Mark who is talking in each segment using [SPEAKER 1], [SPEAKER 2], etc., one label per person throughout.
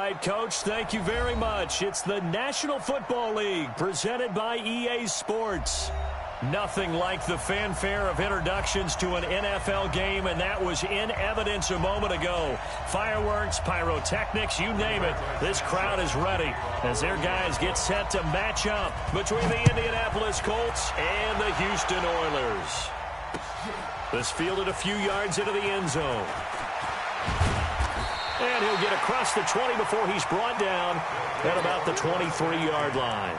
[SPEAKER 1] right, Coach. Thank you very much. It's the National Football League presented by EA Sports. Nothing like the fanfare of introductions to an NFL game, and that was in evidence a moment ago. Fireworks, pyrotechnics, you name it. This crowd is ready as their guys get set to match up between the Indianapolis Colts and the Houston Oilers. This fielded a few yards into the end zone. And he'll get across the 20 before he's brought down at about the 23-yard line.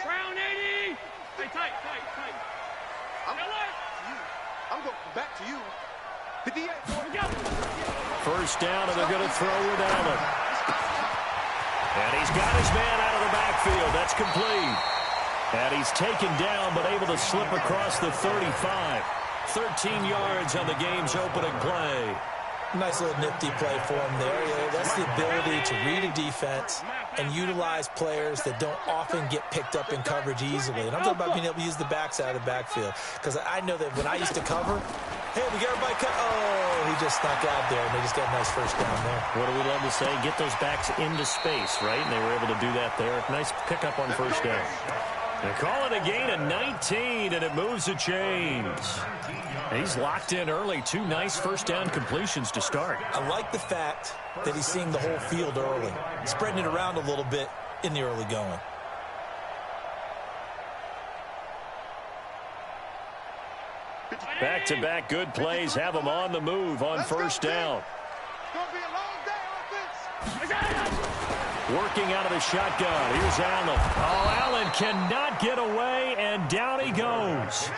[SPEAKER 2] Brown 80. Hey, tight. I'm going back to you. 58.
[SPEAKER 1] First down, and they're going to throw with Allen. And he's got his man out of the backfield. That's complete. And he's taken down, but able to slip across the 35. 13 yards on the game's opening play.
[SPEAKER 3] Nice little nifty play for him there. Yeah, that's the ability to read a defense and utilize players that don't often get picked up in coverage easily. And I'm talking about being able to use the backside of the backfield. Because I know that when I used to cover, hey, we got everybody cut. Oh, he just snuck out there, and they just got a nice first down there.
[SPEAKER 1] What do we love to say? Get those backs into space, right? And they were able to do that there. Nice pickup on first down. They call it a gain of 19, and it moves the chains. He's locked in early. Two nice first down completions to start.
[SPEAKER 3] I like the fact that he's seeing the whole field early, spreading it around a little bit in the early going.
[SPEAKER 1] Back-to-back good plays have him on the move on first down. Working out of the shotgun. Here's Allen. Oh, Allen cannot get away, and down he goes.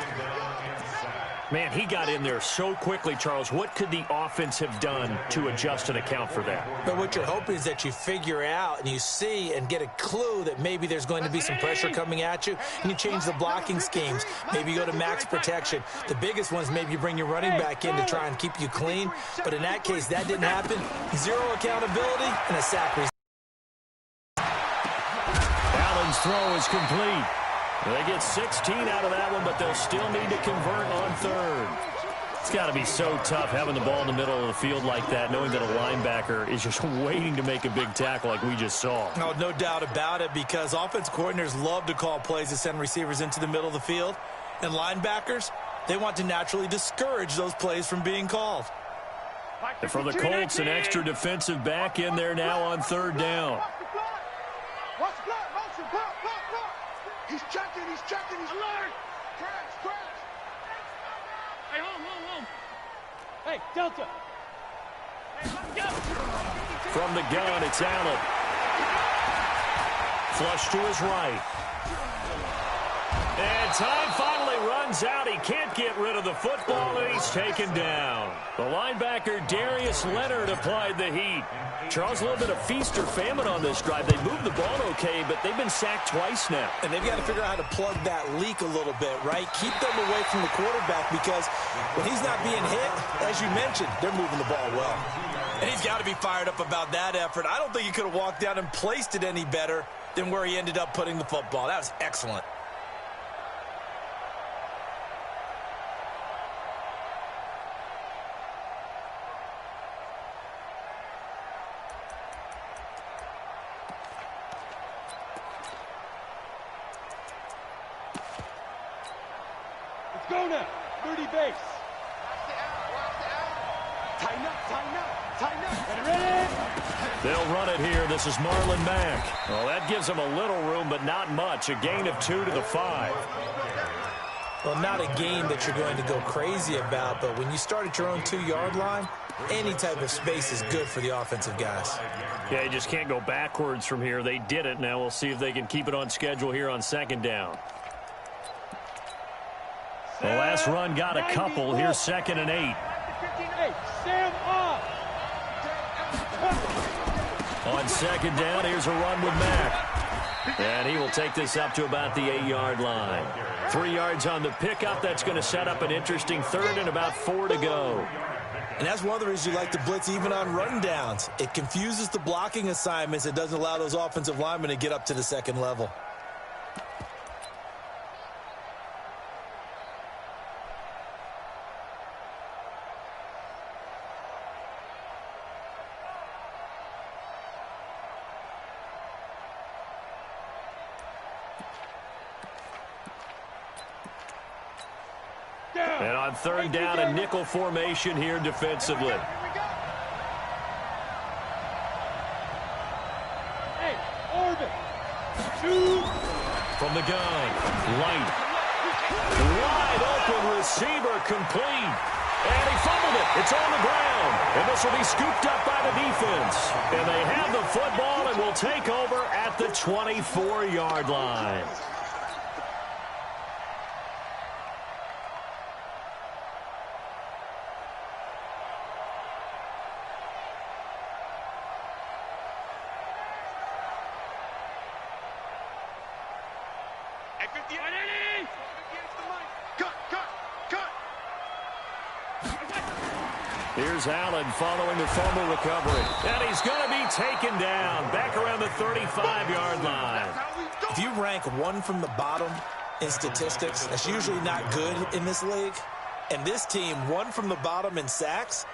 [SPEAKER 1] Man, he got in there so quickly, Charles. What could the offense have done to adjust and account for that?
[SPEAKER 3] But what you're hoping is that you figure out and you see and get a clue that maybe there's going to be some pressure coming at you, and you change the blocking schemes. Maybe you go to max protection. The biggest one is maybe you bring your running back in to try and keep you clean. But in that case, that didn't happen. Zero accountability and a sack.
[SPEAKER 1] Allen's throw is complete. They get 16 out of that one, but they'll still need to convert on third. It's got to be so tough having the ball in the middle of the field like that, knowing that a linebacker is just waiting to make a big tackle like we just saw.
[SPEAKER 3] No doubt about it, because offense coordinators love to call plays to send receivers into the middle of the field. And linebackers, they want to naturally discourage those plays from being called.
[SPEAKER 1] And for the Colts, an extra defensive back in there now on third down.
[SPEAKER 2] He's checking, he's alert! Crash! Hey, home! Hey, Delta! Hey, go!
[SPEAKER 1] From the gun, it's Allen. Flush to his right. And time finally runs out. He can't get rid of the football, and he's taken down. The linebacker, Darius Leonard, applied the heat. Charles, a little bit of feast or famine on this drive. They moved the ball okay, but they've been sacked twice now.
[SPEAKER 3] And they've got to figure out how to plug that leak a little bit, right? Keep them away from the quarterback, because when he's not being hit, as you mentioned, they're moving the ball well. And he's got to be fired up about that effort. I don't think he could have walked down and placed it any better than where he ended up putting the football. That was excellent.
[SPEAKER 2] Go now, 30 base. Tighten up. Ready?
[SPEAKER 1] They'll run it here. This is Marlon Mack. Well, that gives them a little room, but not much. A gain of 2 to the 5.
[SPEAKER 3] Well, not a game that you're going to go crazy about, but when you start at your own 2-yard line, any type of space is good for the offensive guys.
[SPEAKER 1] Yeah, you just can't go backwards from here. They did it. Now we'll see if they can keep it on schedule here on second down. The last run got a couple. Here's 2nd and 8.
[SPEAKER 2] Sam off.
[SPEAKER 1] On second down, here's a run with Mack. And he will take this up to about the 8-yard line. 3 yards on the pickup. That's going to set up an interesting third and about 4 to go.
[SPEAKER 3] And that's one of the reasons you like to blitz even on run downs. It confuses the blocking assignments. It doesn't allow those offensive linemen to get up to the second level.
[SPEAKER 1] And on third down, a nickel formation here defensively. From the gun, Light. Wide open receiver, complete. And he fumbled it. It's on the ground. And this will be scooped up by the defense. And they have the football and will take over at the 24-yard line. Here's Allen following the fumble recovery. And he's going to be taken down back around the 35-yard line.
[SPEAKER 3] If you rank one from the bottom in statistics, that's usually not good in this league. And this team, one from the bottom in sacks,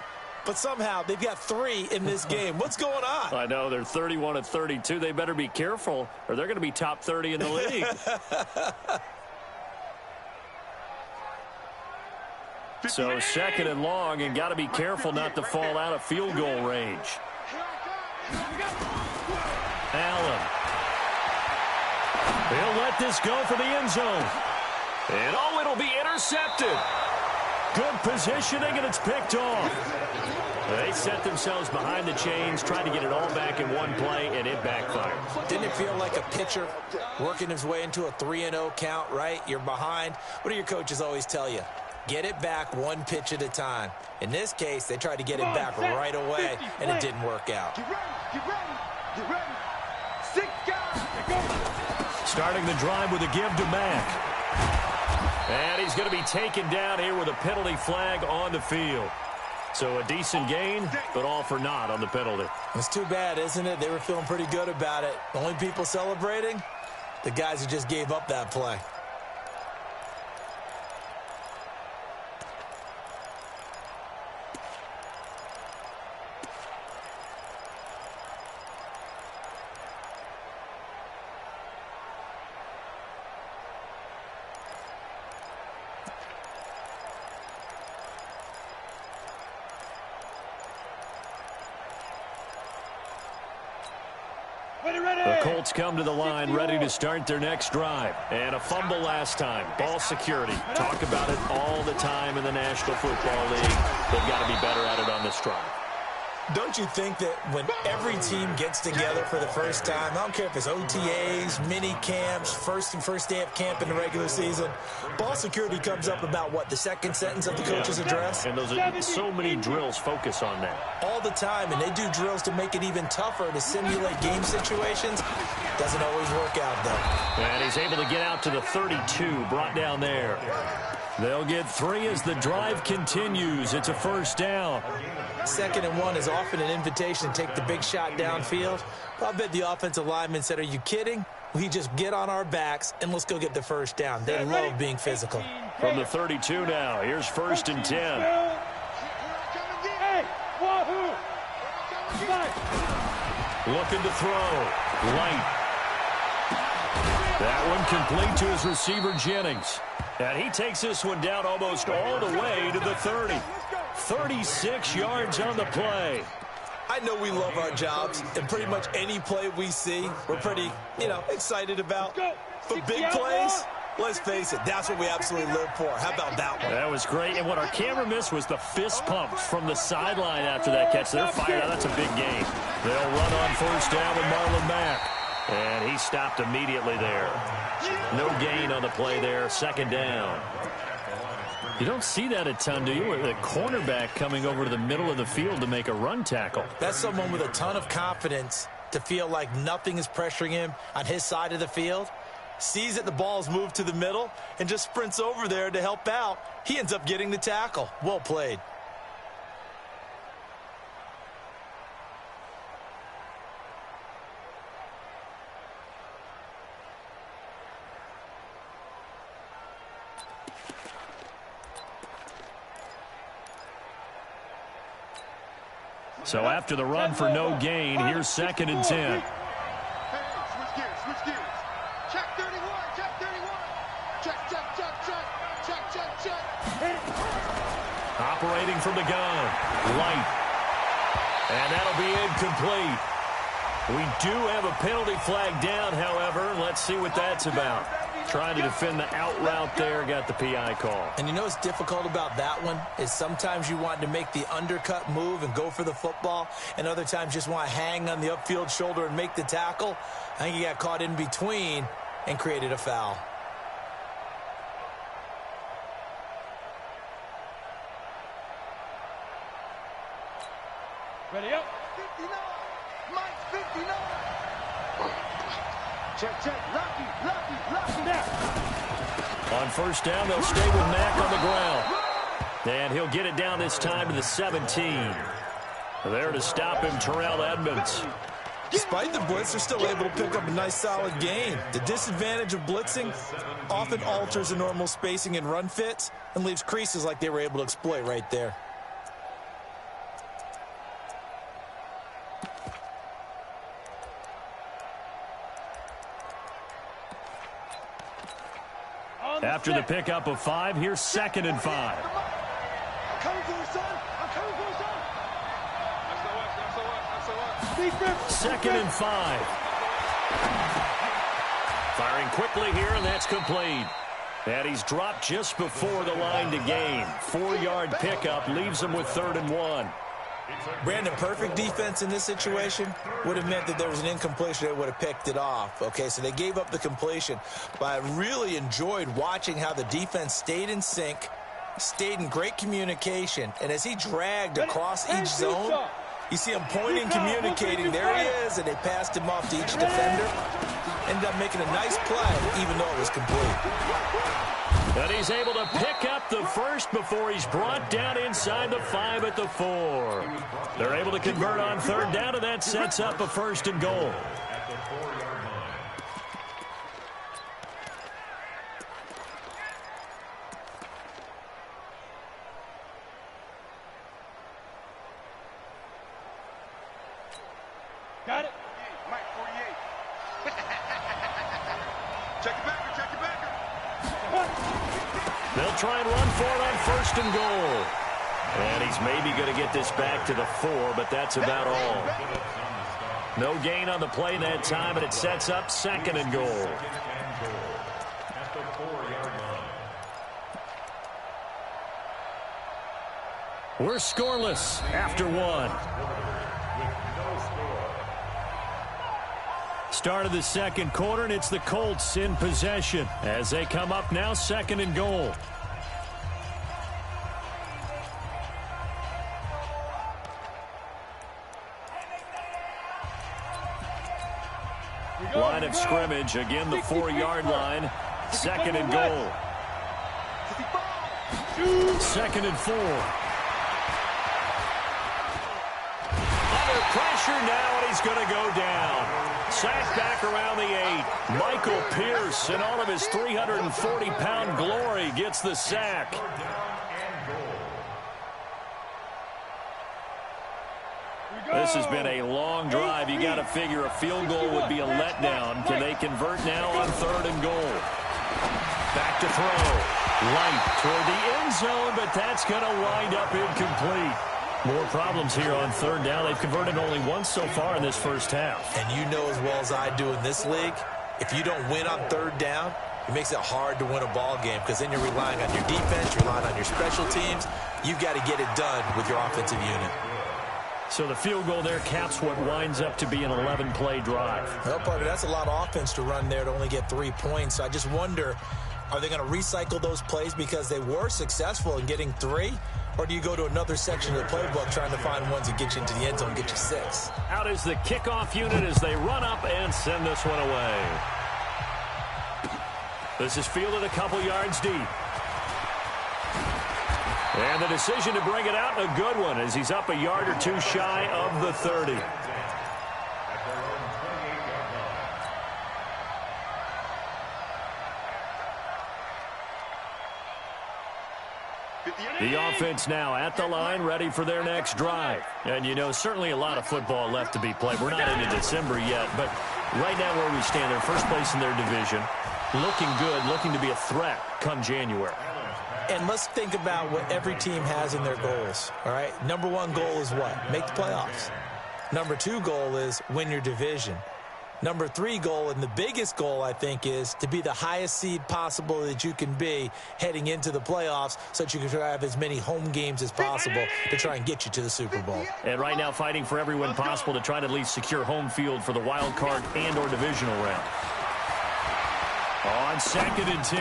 [SPEAKER 3] but somehow they've got 3 in this game. What's going on?
[SPEAKER 1] I know, they're 31-32. They better be careful, or they're going to be top 30 in the league. So second and long, and got to be careful not to fall out of field goal range. Allen. He'll let this go for the end zone. And oh, it'll be intercepted. Good positioning, and it's picked off. They set themselves behind the chains, trying to get it all back in one play, and it backfired.
[SPEAKER 3] Didn't it feel like a pitcher working his way into a 3-0 count, right? You're behind. What do your coaches always tell you? Get it back one pitch at a time. In this case, they tried to get it back right away, and it didn't work out.
[SPEAKER 2] Get ready, get ready. 6 guys.
[SPEAKER 1] Starting the drive with a give to Mack. And he's going to be taken down here with a penalty flag on the field. So a decent gain, but all for naught on the penalty.
[SPEAKER 3] It's too bad, isn't it? They were feeling pretty good about it. The only people celebrating? The guys who just gave up that play.
[SPEAKER 1] The Colts come to the line ready to start their next drive. And a fumble last time. Ball security. Talk about it all the time in the National Football League. They've got to be better at it on this drive.
[SPEAKER 3] Don't you think that when every team gets together for the first time, I don't care if it's OTAs, mini camps, first day of camp in the regular season, ball security comes up about what, the second sentence of the coach's address?
[SPEAKER 1] And those are so many drills focus on that.
[SPEAKER 3] All the time, and they do drills to make it even tougher to simulate game situations. Doesn't always work out, though.
[SPEAKER 1] And he's able to get out to the 32, brought down there. They'll get 3 as the drive continues. It's a first down.
[SPEAKER 3] 2nd and 1 is often an invitation to take the big shot downfield. But I bet the offensive lineman said, are you kidding? We just get on our backs and let's go get the first down. They love being physical.
[SPEAKER 1] From the 32 now, here's 1st and 10. Looking to throw. Light. That one complete to his receiver, Jennings. And he takes this one down almost all the way to the 30. 36 yards on the play.
[SPEAKER 3] I know we love our jobs, and pretty much any play we see, we're pretty, excited about. But big plays, let's face it, that's what we absolutely live for. How about that one?
[SPEAKER 1] That was great. And what our camera missed was the fist pumps from the sideline after that catch. They're fired out. That's a big gain. They'll run on first down with Marlon Mack. And he stopped immediately there. No gain on the play there. 2nd down. You don't see that a ton, do you? With a cornerback coming over to the middle of the field to make a run tackle.
[SPEAKER 3] That's someone with a ton of confidence to feel like nothing is pressuring him on his side of the field. Sees that the ball's moved to the middle and just sprints over there to help out. He ends up getting the tackle. Well played.
[SPEAKER 1] So after the run for no gain, here's 2nd and 10.
[SPEAKER 2] Hey, switch gears. Check 31, check 31. Check.
[SPEAKER 1] Operating from the gun. Light. And that'll be incomplete. We do have a penalty flag down, however. Let's see what that's about. Trying to defend the out route there, got the PI call.
[SPEAKER 3] And you know what's difficult about that one is sometimes you want to make the undercut move and go for the football, and other times just want to hang on the upfield shoulder and make the tackle. I think he got caught in between and created a foul.
[SPEAKER 2] Ready up. 59. Mike 59. Check. Locky. There.
[SPEAKER 1] On first down, they'll stay with Mack on the ground. And he'll get it down this time to the 17. There to stop him, Terrell Edmunds.
[SPEAKER 3] Despite the blitz, they're still able to pick up a nice, solid gain. The disadvantage of blitzing often alters the normal spacing and run fits and leaves creases like they were able to exploit right there.
[SPEAKER 1] After the pickup of 5, here's 2nd and 5.
[SPEAKER 2] I'm coming for you, son. I'm coming for you, son. That's
[SPEAKER 1] 2nd and 5. Firing quickly here, and that's complete. And he's dropped just before the line to gain. 4-yard pickup leaves him with 3rd and 1.
[SPEAKER 3] Brandon, perfect defense in this situation would have meant that there was an incompletion. They would have picked it off. Okay, so they gave up the completion. But I really enjoyed watching how the defense stayed in sync, stayed in great communication. And as he dragged across each zone, you see him pointing, communicating. There he is, and they passed him off to each defender. Ended up making a nice play, even though it was complete.
[SPEAKER 1] And he's able to pick up the first before he's brought down inside the 5 at the 4. They're able to convert on 3rd down, and that sets up a 1st and goal.
[SPEAKER 2] Got it. Mike 48. Check it back.
[SPEAKER 1] They'll try and run for it on 1st and goal. And he's maybe going to get this back to the 4, but that's about all. No gain on the play that time, and it sets up 2nd and goal. We're scoreless after 1. Start of the 2nd quarter, and it's the Colts in possession as they come up now 2nd and goal. Line of scrimmage, again the 4-yard line. 2nd and goal. 2nd and 4. Under pressure now, and he's going to go down. Sacked back around the 8. Michael Pierce, in all of his 340-pound glory, gets the sack. This has been a long drive. You got to figure a field goal would be a letdown. Can they convert now on 3rd and goal? Back to throw. Light toward the end zone, but that's going to wind up incomplete. More problems here on 3rd down. They've converted only once so far in this first half.
[SPEAKER 3] And you know as well as I do in this league, if you don't win on 3rd down, it makes it hard to win a ball game because then you're relying on your defense, you're relying on your special teams. You've got to get it done with your offensive unit.
[SPEAKER 1] So the field goal there caps what winds up to be an 11-play drive.
[SPEAKER 3] Well, Parker, that's a lot of offense to run there to only get 3 points. So I just wonder, are they going to recycle those plays because they were successful in getting 3? Or do you go to another section of the playbook trying to find ones that get you into the end zone and get you 6?
[SPEAKER 1] Out is the kickoff unit as they run up and send this one away. This is fielded a couple yards deep. And the decision to bring it out, a good one, as he's up a yard or 2 shy of the 30. The offense now at the line, ready for their next drive. And, you know, certainly a lot of football left to be played. We're not into December yet, but right now where we stand, they're first place in their division. Looking good, looking to be a threat come January.
[SPEAKER 3] And let's think about what every team has in their goals, all right? Number one goal is what? Make the playoffs. Number two goal is win your division. Number three goal, and the biggest goal, I think, is to be the highest seed possible that you can be heading into the playoffs so that you can try to have as many home games as possible to try and get you to the Super Bowl.
[SPEAKER 1] And right now fighting for every win possible to try to at least secure home field for the wild card and or divisional round. On 2nd and 10,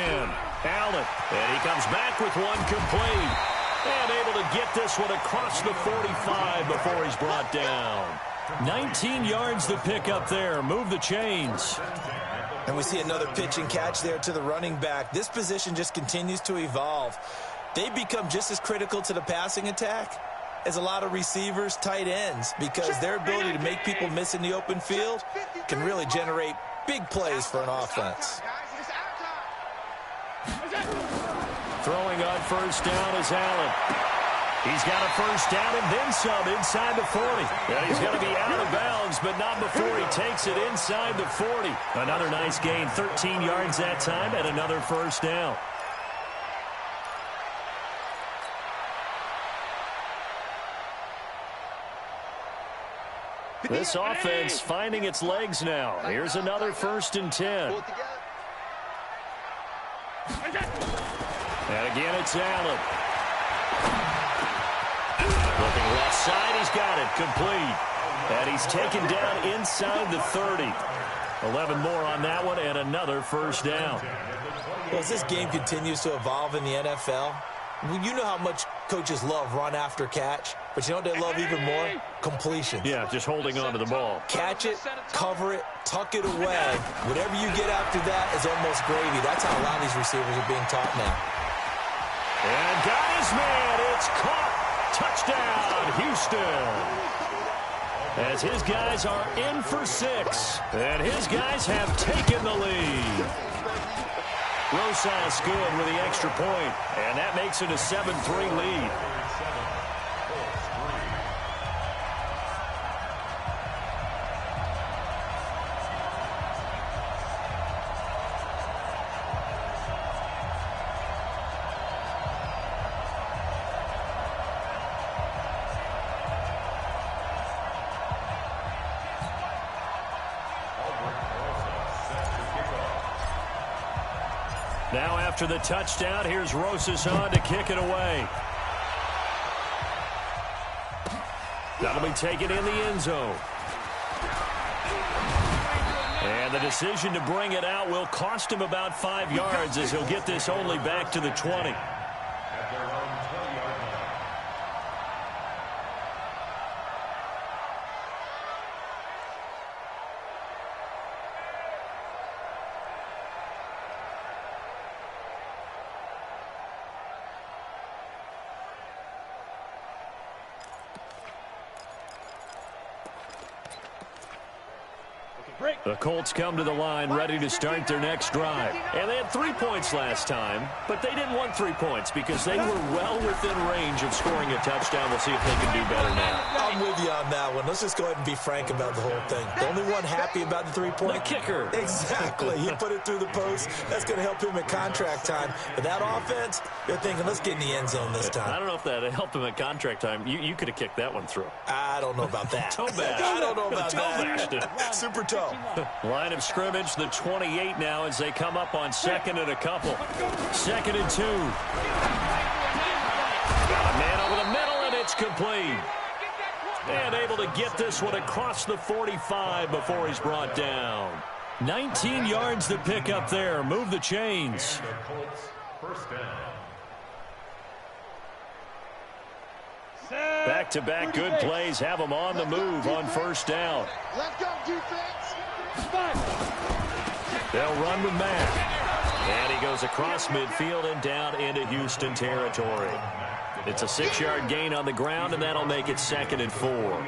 [SPEAKER 1] Allen, and he comes back with one complete. And able to get this one across the 45 before he's brought down. 19 yards to pick up there. Move the chains.
[SPEAKER 3] And we see another pitch and catch there to the running back. This position just continues to evolve. They become just as critical to the passing attack as a lot of receivers, tight ends, because their ability to make people miss in the open field can really generate big plays for an offense.
[SPEAKER 1] Throwing on first down is Allen. He's got a first down and then some inside the 40. And he's going to be out of bounds, but not before he takes it inside the 40. Another nice gain, 13 yards that time, and another first down. This offense finding its legs now. Here's another 1st and 10. And again, it's Allen. Looking left side, he's got it, complete. And he's taken down inside the 30. 11 more on that one, and another first down.
[SPEAKER 3] Well, as this game continues to evolve in the NFL, you know how much coaches love run after catch, but you know what they love even more? Completions.
[SPEAKER 1] Yeah, just holding on to the ball.
[SPEAKER 3] Catch it, cover it, tuck it away. Whatever you get after that is almost gravy. That's how a lot of these receivers are being taught now.
[SPEAKER 1] And guys, man, it's caught. Touchdown, Houston. As his guys are in for 6. And his guys have taken the lead. Rosas good with the extra point. And that makes it a 7-3 lead. Now after the touchdown, here's Rosas on to kick it away. That'll be taken in the end zone. And the decision to bring it out will cost him about 5 yards as he'll get this only back to the 20. The Colts come to the line ready to start their next drive. And they had 3 points last time, but they didn't want 3 points because they were well within range of scoring a touchdown. We'll see if they can do better now.
[SPEAKER 3] I'm with you on that one. Let's just go ahead and be frank about the whole thing. The only one happy about the 3-point?
[SPEAKER 1] The kicker.
[SPEAKER 3] Exactly. He put it through the post. That's going to help him at contract time. But that offense, they're thinking, let's get in the end zone this time.
[SPEAKER 1] I don't know if that helped him at contract time. You could have kicked that one through.
[SPEAKER 3] I don't know about that.
[SPEAKER 1] Toe bash.
[SPEAKER 3] I don't know about
[SPEAKER 1] toe
[SPEAKER 3] that.
[SPEAKER 1] bashed.
[SPEAKER 3] Super toe.
[SPEAKER 1] Line of scrimmage, the 28 now as they come up on 2nd and a couple. 2nd and 2. Got a man over the middle, and it's complete. And able to get this one across the 45 before he's brought down. 19 yards to pick up there. Move the chains. Back-to-back good plays have them on the move on first down.
[SPEAKER 2] Let's go, defense.
[SPEAKER 1] They'll run with Mack. And he goes across midfield and down into Houston territory. It's a 6-yard gain on the ground, and that'll make it 2nd and 4.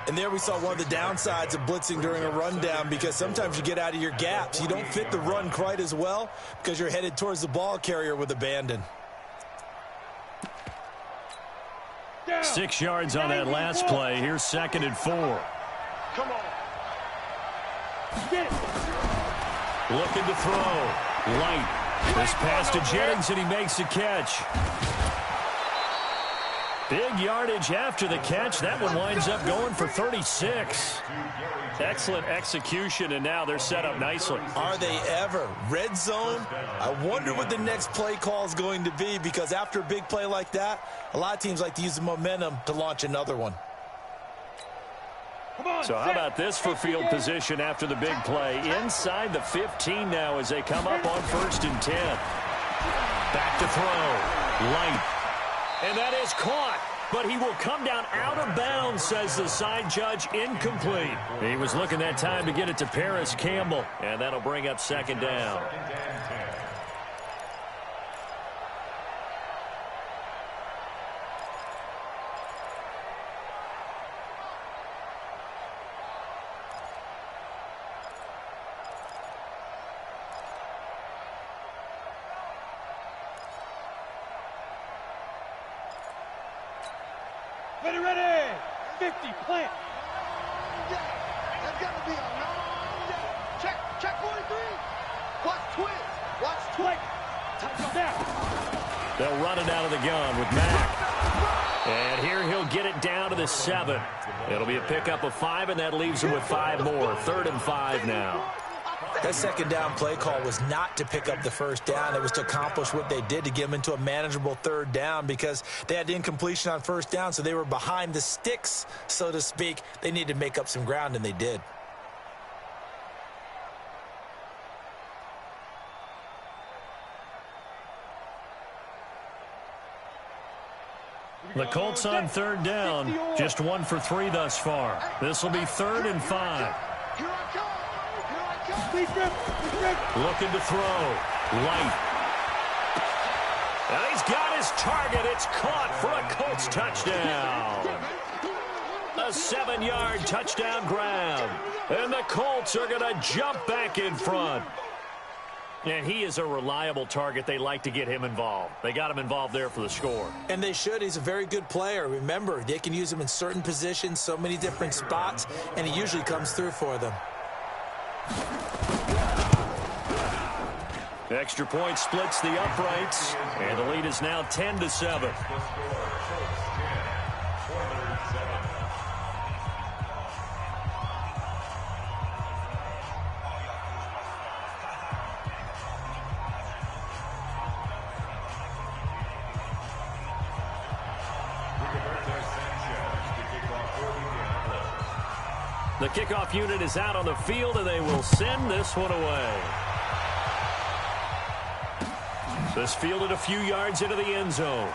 [SPEAKER 3] And there we saw one of the downsides of blitzing during a rundown, because sometimes you get out of your gaps. You don't fit the run quite as well because you're headed towards the ball carrier with abandon.
[SPEAKER 1] 6 yards on that last play. Here's 2nd and 4.
[SPEAKER 2] Come on.
[SPEAKER 1] Looking to throw. Light. This pass to Jennings, and he makes the catch. Big yardage after the catch. That one winds up going for 36. Excellent execution, and now they're set up nicely.
[SPEAKER 3] Are they ever? Red zone? I wonder what the next play call is going to be, because after a big play like that, a lot of teams like to use the momentum to launch another one.
[SPEAKER 1] So how about this for field position after the big play? Inside the 15 now as they come up on 1st and 10. Back to throw. Light. And that is caught. But he will come down out of bounds, says the side judge. Incomplete. He was looking that time to get it to Paris Campbell. And that'll bring up 2nd down.
[SPEAKER 2] Ready. 50, plant. That's got to be a long day. Check 43. Watch twist. Touchdown.
[SPEAKER 1] They'll run it out of the gun with Mack. And here he'll get it down to the 7. It'll be a pickup of 5, and that leaves him with 5 more. 3rd and 5 now.
[SPEAKER 3] That 2nd down play call was not to pick up the 1st down. It was to accomplish what they did, to get them into a manageable 3rd down, because they had incompletion on 1st down, so they were behind the sticks, so to speak. They needed to make up some ground, and they did.
[SPEAKER 1] The Colts on 3rd down, just 1 for 3 thus far. This will be 3rd and 5. Looking to throw. Light. And he's got his target. It's caught for a Colts touchdown. A 7-yard touchdown grab. And the Colts are going to jump back in front. And he is a reliable target. They like to get him involved. They got him involved there for the score.
[SPEAKER 3] And they should. He's a very good player. Remember, they can use him in certain positions, so many different spots, and he usually comes through for them.
[SPEAKER 1] Extra point splits the uprights, and the lead is now 10-7. The kickoff unit is out on the field, and they will send this one away. This fielded a few yards into the end zone.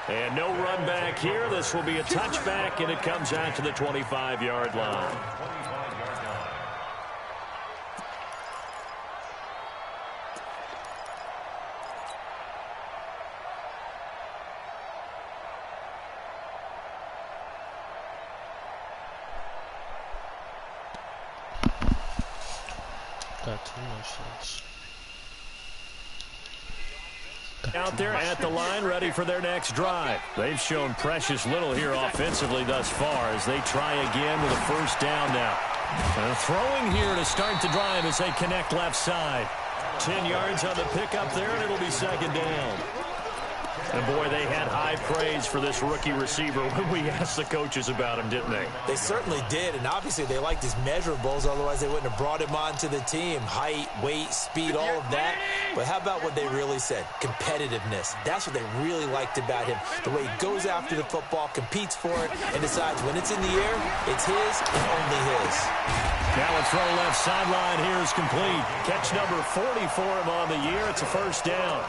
[SPEAKER 1] And no run back here. This will be a touchback, and it comes out to the 25-yard line. Out there at the line, ready for their next drive. They've shown precious little here offensively thus far as they try again with a 1st down now. And throwing here to start the drive as they connect left side. 10 yards on the pickup there, and it'll be 2nd down. And, boy, they had high praise for this rookie receiver when we asked the coaches about him, didn't they?
[SPEAKER 3] They certainly did, and obviously they liked his measurables. Otherwise, they wouldn't have brought him onto the team. Height, weight, speed, all of that. But how about what they really said? Competitiveness. That's what they really liked about him. The way he goes after the football, competes for it, and decides when it's in the air, it's his and only his.
[SPEAKER 1] Now a throw left sideline here is complete. Catch number 40 for him on the year. It's a 1st down.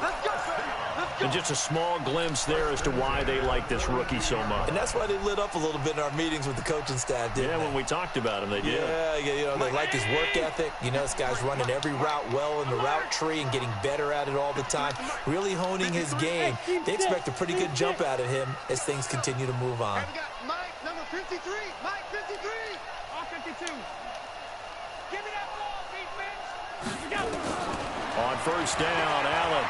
[SPEAKER 1] And just a small glimpse there as to why they like this rookie so much.
[SPEAKER 3] And that's why they lit up a little bit in our meetings with the coaching staff, didn't they?
[SPEAKER 1] When we talked about him, they did.
[SPEAKER 3] Yeah, they like his work ethic. You know, this guy's running every route well in the route tree and getting better at it all the time, really honing his game. They expect a pretty good jump out of him as things continue to move on.
[SPEAKER 2] Mike, number 53. Mike, 53. All 52. Give me that ball, defense. Go.
[SPEAKER 1] On 1st down, Allen.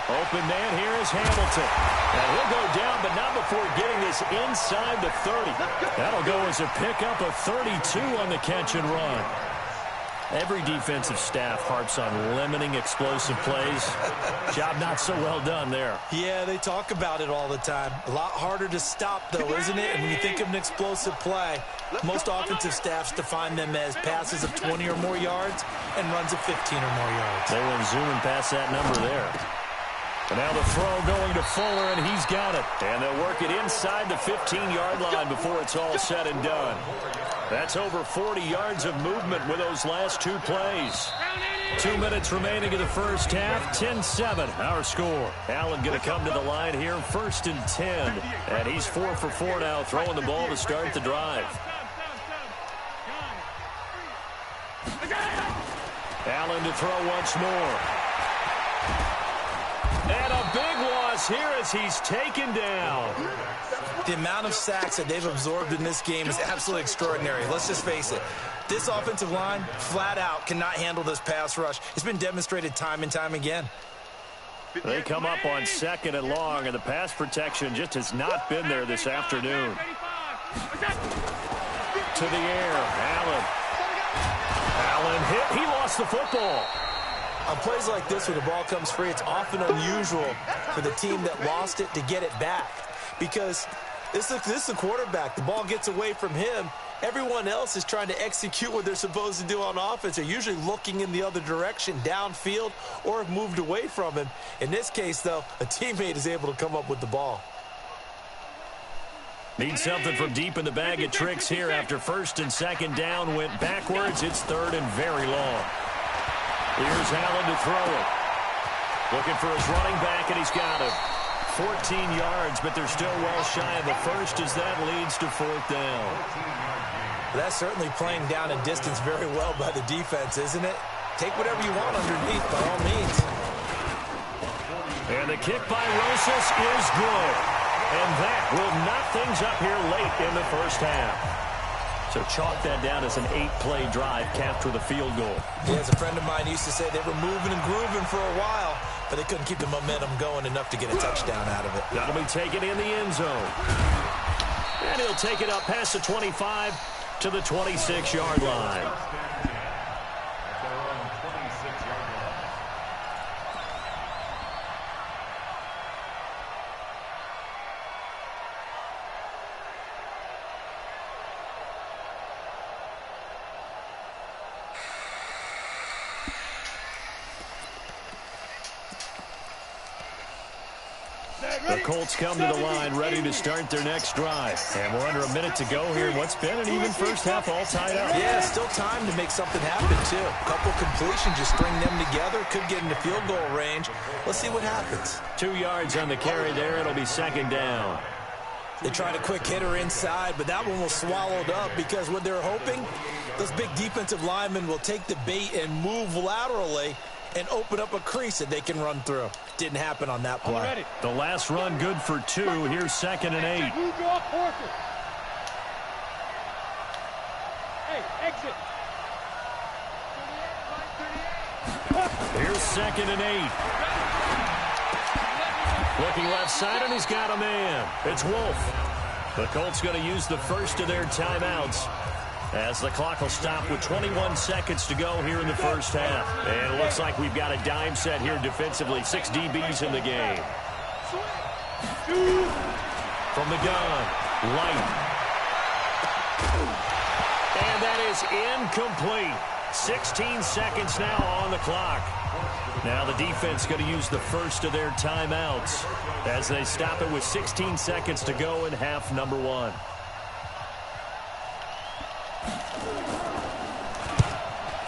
[SPEAKER 1] Open man here is Hamilton. And he'll go down, but not before getting this inside the 30. That'll go as a pickup of 32 on the catch and run. Every defensive staff harps on limiting explosive plays. Job not so well done there.
[SPEAKER 3] Yeah, they talk about it all the time. A lot harder to stop, though, isn't it? And when you think of an explosive play, most offensive staffs define them as passes of 20 or more yards and runs of 15 or more yards.
[SPEAKER 1] They went zooming past that number there. And now the throw going to Fuller, and he's got it. And they'll work it inside the 15-yard line before it's all said and done. That's over 40 yards of movement with those last two plays. 2 minutes remaining in the first half. 10-7, our score. Allen going to come to the line here, 1st and 10. And he's 4 for 4 now, throwing the ball to start the drive. Allen to throw once more. And a big loss here as he's taken down.
[SPEAKER 3] The amount of sacks that they've absorbed in this game is absolutely extraordinary. Let's just face it. This offensive line, flat out, cannot handle this pass rush. It's been demonstrated time and time again.
[SPEAKER 1] They come up on 2nd and long, and the pass protection just has not been there this afternoon. To the air, Allen. Allen hit. He lost the football.
[SPEAKER 3] On plays like this where the ball comes free, it's often unusual for the team that lost it to get it back. Because this is a quarterback. The ball gets away from him. Everyone else is trying to execute what they're supposed to do on offense. They're usually looking in the other direction, downfield, or have moved away from him. In this case, though, a teammate is able to come up with the ball.
[SPEAKER 1] Need something from deep in the bag of tricks here after 1st and 2nd down went backwards. It's 3rd and very long. Here's Allen to throw it. Looking for his running back, and he's got it. 14 yards, but they're still well shy of the first as that leads to 4th down.
[SPEAKER 3] That's certainly playing down a distance very well by the defense, isn't it? Take whatever you want underneath, by all means.
[SPEAKER 1] And the kick by Rosas is good. And that will knock things up here late in the first half. So chalk that down as an 8-play drive capped with a field goal.
[SPEAKER 3] Yeah, as a friend of mine used to say, they were moving and grooving for a while, but they couldn't keep the momentum going enough to get a touchdown out of it.
[SPEAKER 1] That'll be taken in the end zone. And he'll take it up past the 25 to the 26-yard line. The Colts come to the line ready to start their next drive. And we're under a minute to go here. What's been an even first half all tied up.
[SPEAKER 3] Yeah, still time to make something happen, too. A couple completions, just string them together. Could get into field goal range. Let's see what happens.
[SPEAKER 1] 2 yards on the carry there. It'll be 2nd down.
[SPEAKER 3] They tried a quick hitter inside, but that one was swallowed up because what they're hoping, those big defensive linemen will take the bait and move laterally and open up a crease that they can run through. Didn't happen on that play.
[SPEAKER 1] The last run good for 2. Here's 2nd and 8.
[SPEAKER 2] Hey, exit.
[SPEAKER 1] Here's 2nd and 8. Looking left side, and he's got a man. It's Wolf. The Colts going to use the first of their timeouts as the clock will stop with 21 seconds to go here in the first half. And it looks like we've got a dime set here defensively. 6 DBs in the game. From the gun, Light. And that is incomplete. 16 seconds now on the clock. Now the defense going to use the first of their timeouts as they stop it with 16 seconds to go in half number 1.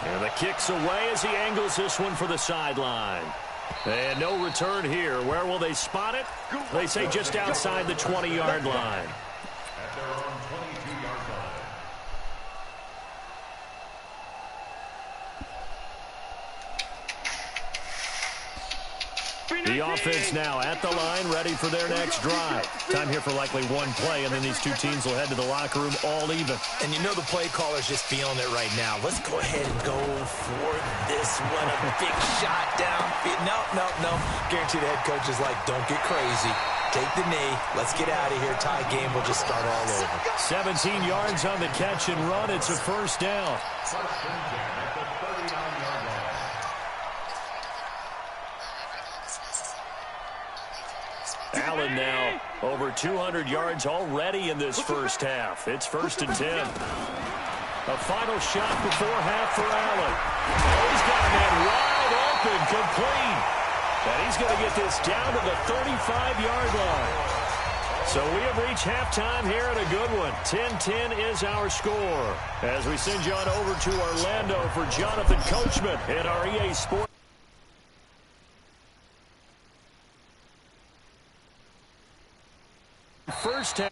[SPEAKER 1] And the kick's away as he angles this one for the sideline. And no return here. Where will they spot it? They say just outside the 20-yard line. The offense now at the line, ready for their next drive. Time here for likely one play, and then these two teams will head to the locker room all even.
[SPEAKER 3] And you know the play caller's just feeling it right now. Let's go ahead and go for this one. A big shot downfield. No. Guarantee the head coach is like, don't get crazy. Take the knee. Let's get out of here. Tie game will just start all over.
[SPEAKER 1] 17 yards on the catch and run. It's a first down. Allen now over 200 yards already in this first half. It's 1st and 10. A final shot before half for Allen. Oh, he's got a man wide open, complete. And he's going to get this down to the 35-yard line. So we have reached halftime here in a good one. 10-10 is our score. As we send you on over to Orlando for Jonathan Coachman in our EA Sports. First half.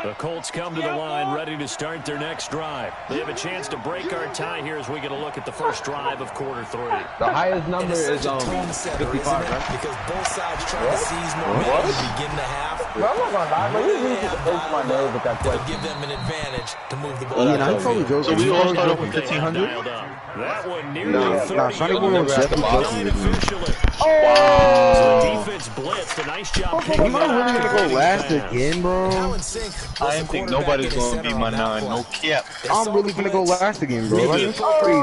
[SPEAKER 1] The Colts come to the line, ready to start their next drive. They have a chance to break our tie here as we get a look at the first drive of quarter 3.
[SPEAKER 4] The highest number is
[SPEAKER 3] 55,
[SPEAKER 4] right?
[SPEAKER 3] Because both sides trying to seize momentum to begin the half.
[SPEAKER 4] I'm not gonna lie, but you just breaks my nerve with that
[SPEAKER 3] It'll
[SPEAKER 4] question.
[SPEAKER 3] give them an advantage to move the ball.
[SPEAKER 5] Yeah, I probably Joseph.
[SPEAKER 6] So we all start off with 1,500?
[SPEAKER 1] That one nearly
[SPEAKER 5] Nah,
[SPEAKER 1] 30
[SPEAKER 5] Sonny Boy was
[SPEAKER 1] yards.
[SPEAKER 5] definitely
[SPEAKER 1] Officially.
[SPEAKER 5] Wow.
[SPEAKER 1] So the defense blitzed. A nice job
[SPEAKER 5] Am
[SPEAKER 1] picking
[SPEAKER 5] I
[SPEAKER 1] that
[SPEAKER 5] really
[SPEAKER 1] up.
[SPEAKER 5] gonna go last again, bro?
[SPEAKER 6] I didn't think nobody's going to be my 9. No cap.
[SPEAKER 5] I'm really gonna go last again, bro. Like, it's crazy.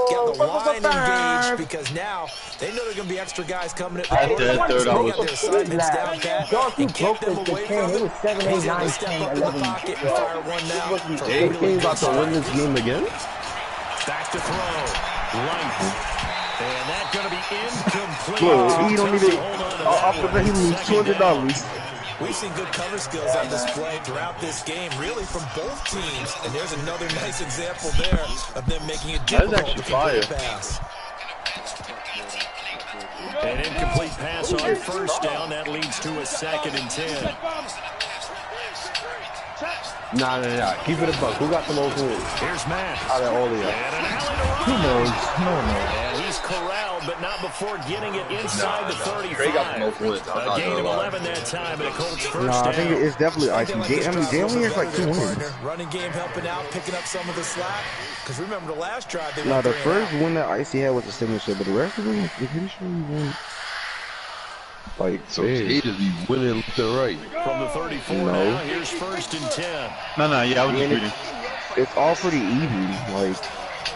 [SPEAKER 3] Get the line engaged because now they know there are going to be extra guys coming in.
[SPEAKER 6] At the third, I
[SPEAKER 3] They
[SPEAKER 6] was
[SPEAKER 3] got their assignments down pat and kept them away from
[SPEAKER 4] It was 7, 8, 9, 10,
[SPEAKER 3] in the
[SPEAKER 4] 11.
[SPEAKER 3] pocket and fire one now.
[SPEAKER 5] They about to win this game again?
[SPEAKER 1] Back to throw. Light. And that's going to be incomplete.
[SPEAKER 5] Bro, he don't need it.
[SPEAKER 1] Hold on to
[SPEAKER 5] After
[SPEAKER 1] that
[SPEAKER 5] that, he
[SPEAKER 1] one.
[SPEAKER 5] lose $200.
[SPEAKER 3] We've seen good cover skills on display throughout this game, really from both teams. And there's another nice example there of them making it difficult
[SPEAKER 6] actually
[SPEAKER 3] to complete a
[SPEAKER 6] fire.
[SPEAKER 3] pass.
[SPEAKER 1] An incomplete pass on first down. That leads to a 2nd and 10.
[SPEAKER 4] Nah. Keep it a buck. Who got the most wins?
[SPEAKER 1] Here's Matt.
[SPEAKER 4] Out of all of y'all.
[SPEAKER 1] And an alley to
[SPEAKER 4] Who
[SPEAKER 1] Ryan.
[SPEAKER 4] knows? No one knows.
[SPEAKER 1] And he's corralled, but not before getting it inside the 35.
[SPEAKER 6] Trey got the most wins. I'm
[SPEAKER 1] A
[SPEAKER 6] not
[SPEAKER 1] gain
[SPEAKER 6] gonna
[SPEAKER 1] of
[SPEAKER 6] lie.
[SPEAKER 1] 11 that time, and a Colts first
[SPEAKER 5] Nah, I think
[SPEAKER 1] down.
[SPEAKER 5] it's definitely icy. Jay only has like 2 wins.
[SPEAKER 3] Running game helping out, picking up some of the slack. Because remember the last drive they
[SPEAKER 5] Nah,
[SPEAKER 3] went
[SPEAKER 5] the
[SPEAKER 3] 3 and
[SPEAKER 5] first
[SPEAKER 3] out.
[SPEAKER 5] win that Icy had was the signature, but the rest of them, I'm pretty sure he won. Like,
[SPEAKER 6] So haters be winning left and right.
[SPEAKER 1] From the 34
[SPEAKER 5] No.
[SPEAKER 1] now, here's 1st and 10.
[SPEAKER 6] No, yeah, I was just reading.
[SPEAKER 5] it's all pretty even. Like,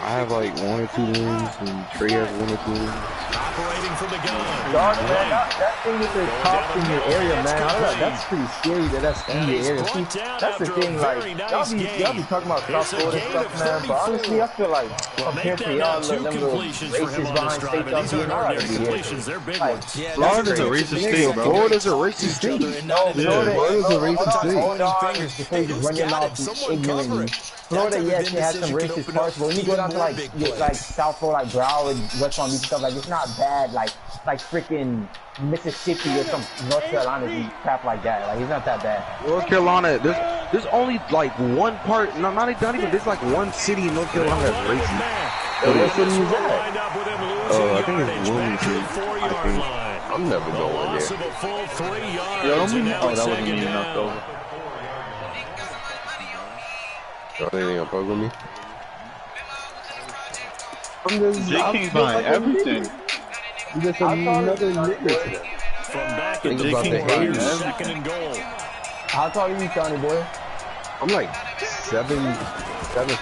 [SPEAKER 5] I have like 1 or 2 wins, and Trey has 1 or 2 wins.
[SPEAKER 1] Operating from the gun.
[SPEAKER 4] Dog, man, that thing with the cops in your area, man. That's pretty scary that that's in your area. See, that's the thing, like, y'all be talking about South Florida stuff, man, but honestly, I feel like compared to y'all, them little races behind states out here, y'all gotta be
[SPEAKER 1] completions. They're big
[SPEAKER 4] like,
[SPEAKER 1] ones.
[SPEAKER 3] Yeah,
[SPEAKER 6] Florida's a
[SPEAKER 3] that's
[SPEAKER 6] racist
[SPEAKER 3] crazy.
[SPEAKER 6] state, bro.
[SPEAKER 5] Florida's a racist state.
[SPEAKER 4] no, Florida
[SPEAKER 5] Florida's a racist state.
[SPEAKER 4] Hold on, just before you run your mouth ignorantly. Florida, yes, it has some racist parts, but when you go down to like South Florida, like Broward, West Palm Beach stuff, like it's not bad, like freaking Mississippi or some North Carolina and crap like that. Like it's not that bad.
[SPEAKER 5] North Carolina, there's only like one part, not even, there's like one city in North Carolina that's racist.
[SPEAKER 4] What city is that?
[SPEAKER 5] I think it's Wilmington, I think.
[SPEAKER 6] I'm never going there.
[SPEAKER 1] Yo,
[SPEAKER 6] Oh, that wasn't even enough, though. Anything on program me? J King buying everything.
[SPEAKER 4] Just another nigga.
[SPEAKER 1] From back
[SPEAKER 6] Think
[SPEAKER 1] in the
[SPEAKER 6] about the
[SPEAKER 1] 4,
[SPEAKER 6] haters.
[SPEAKER 1] 2nd and goal.
[SPEAKER 4] How tall are you, Johnny boy?
[SPEAKER 5] I'm like 7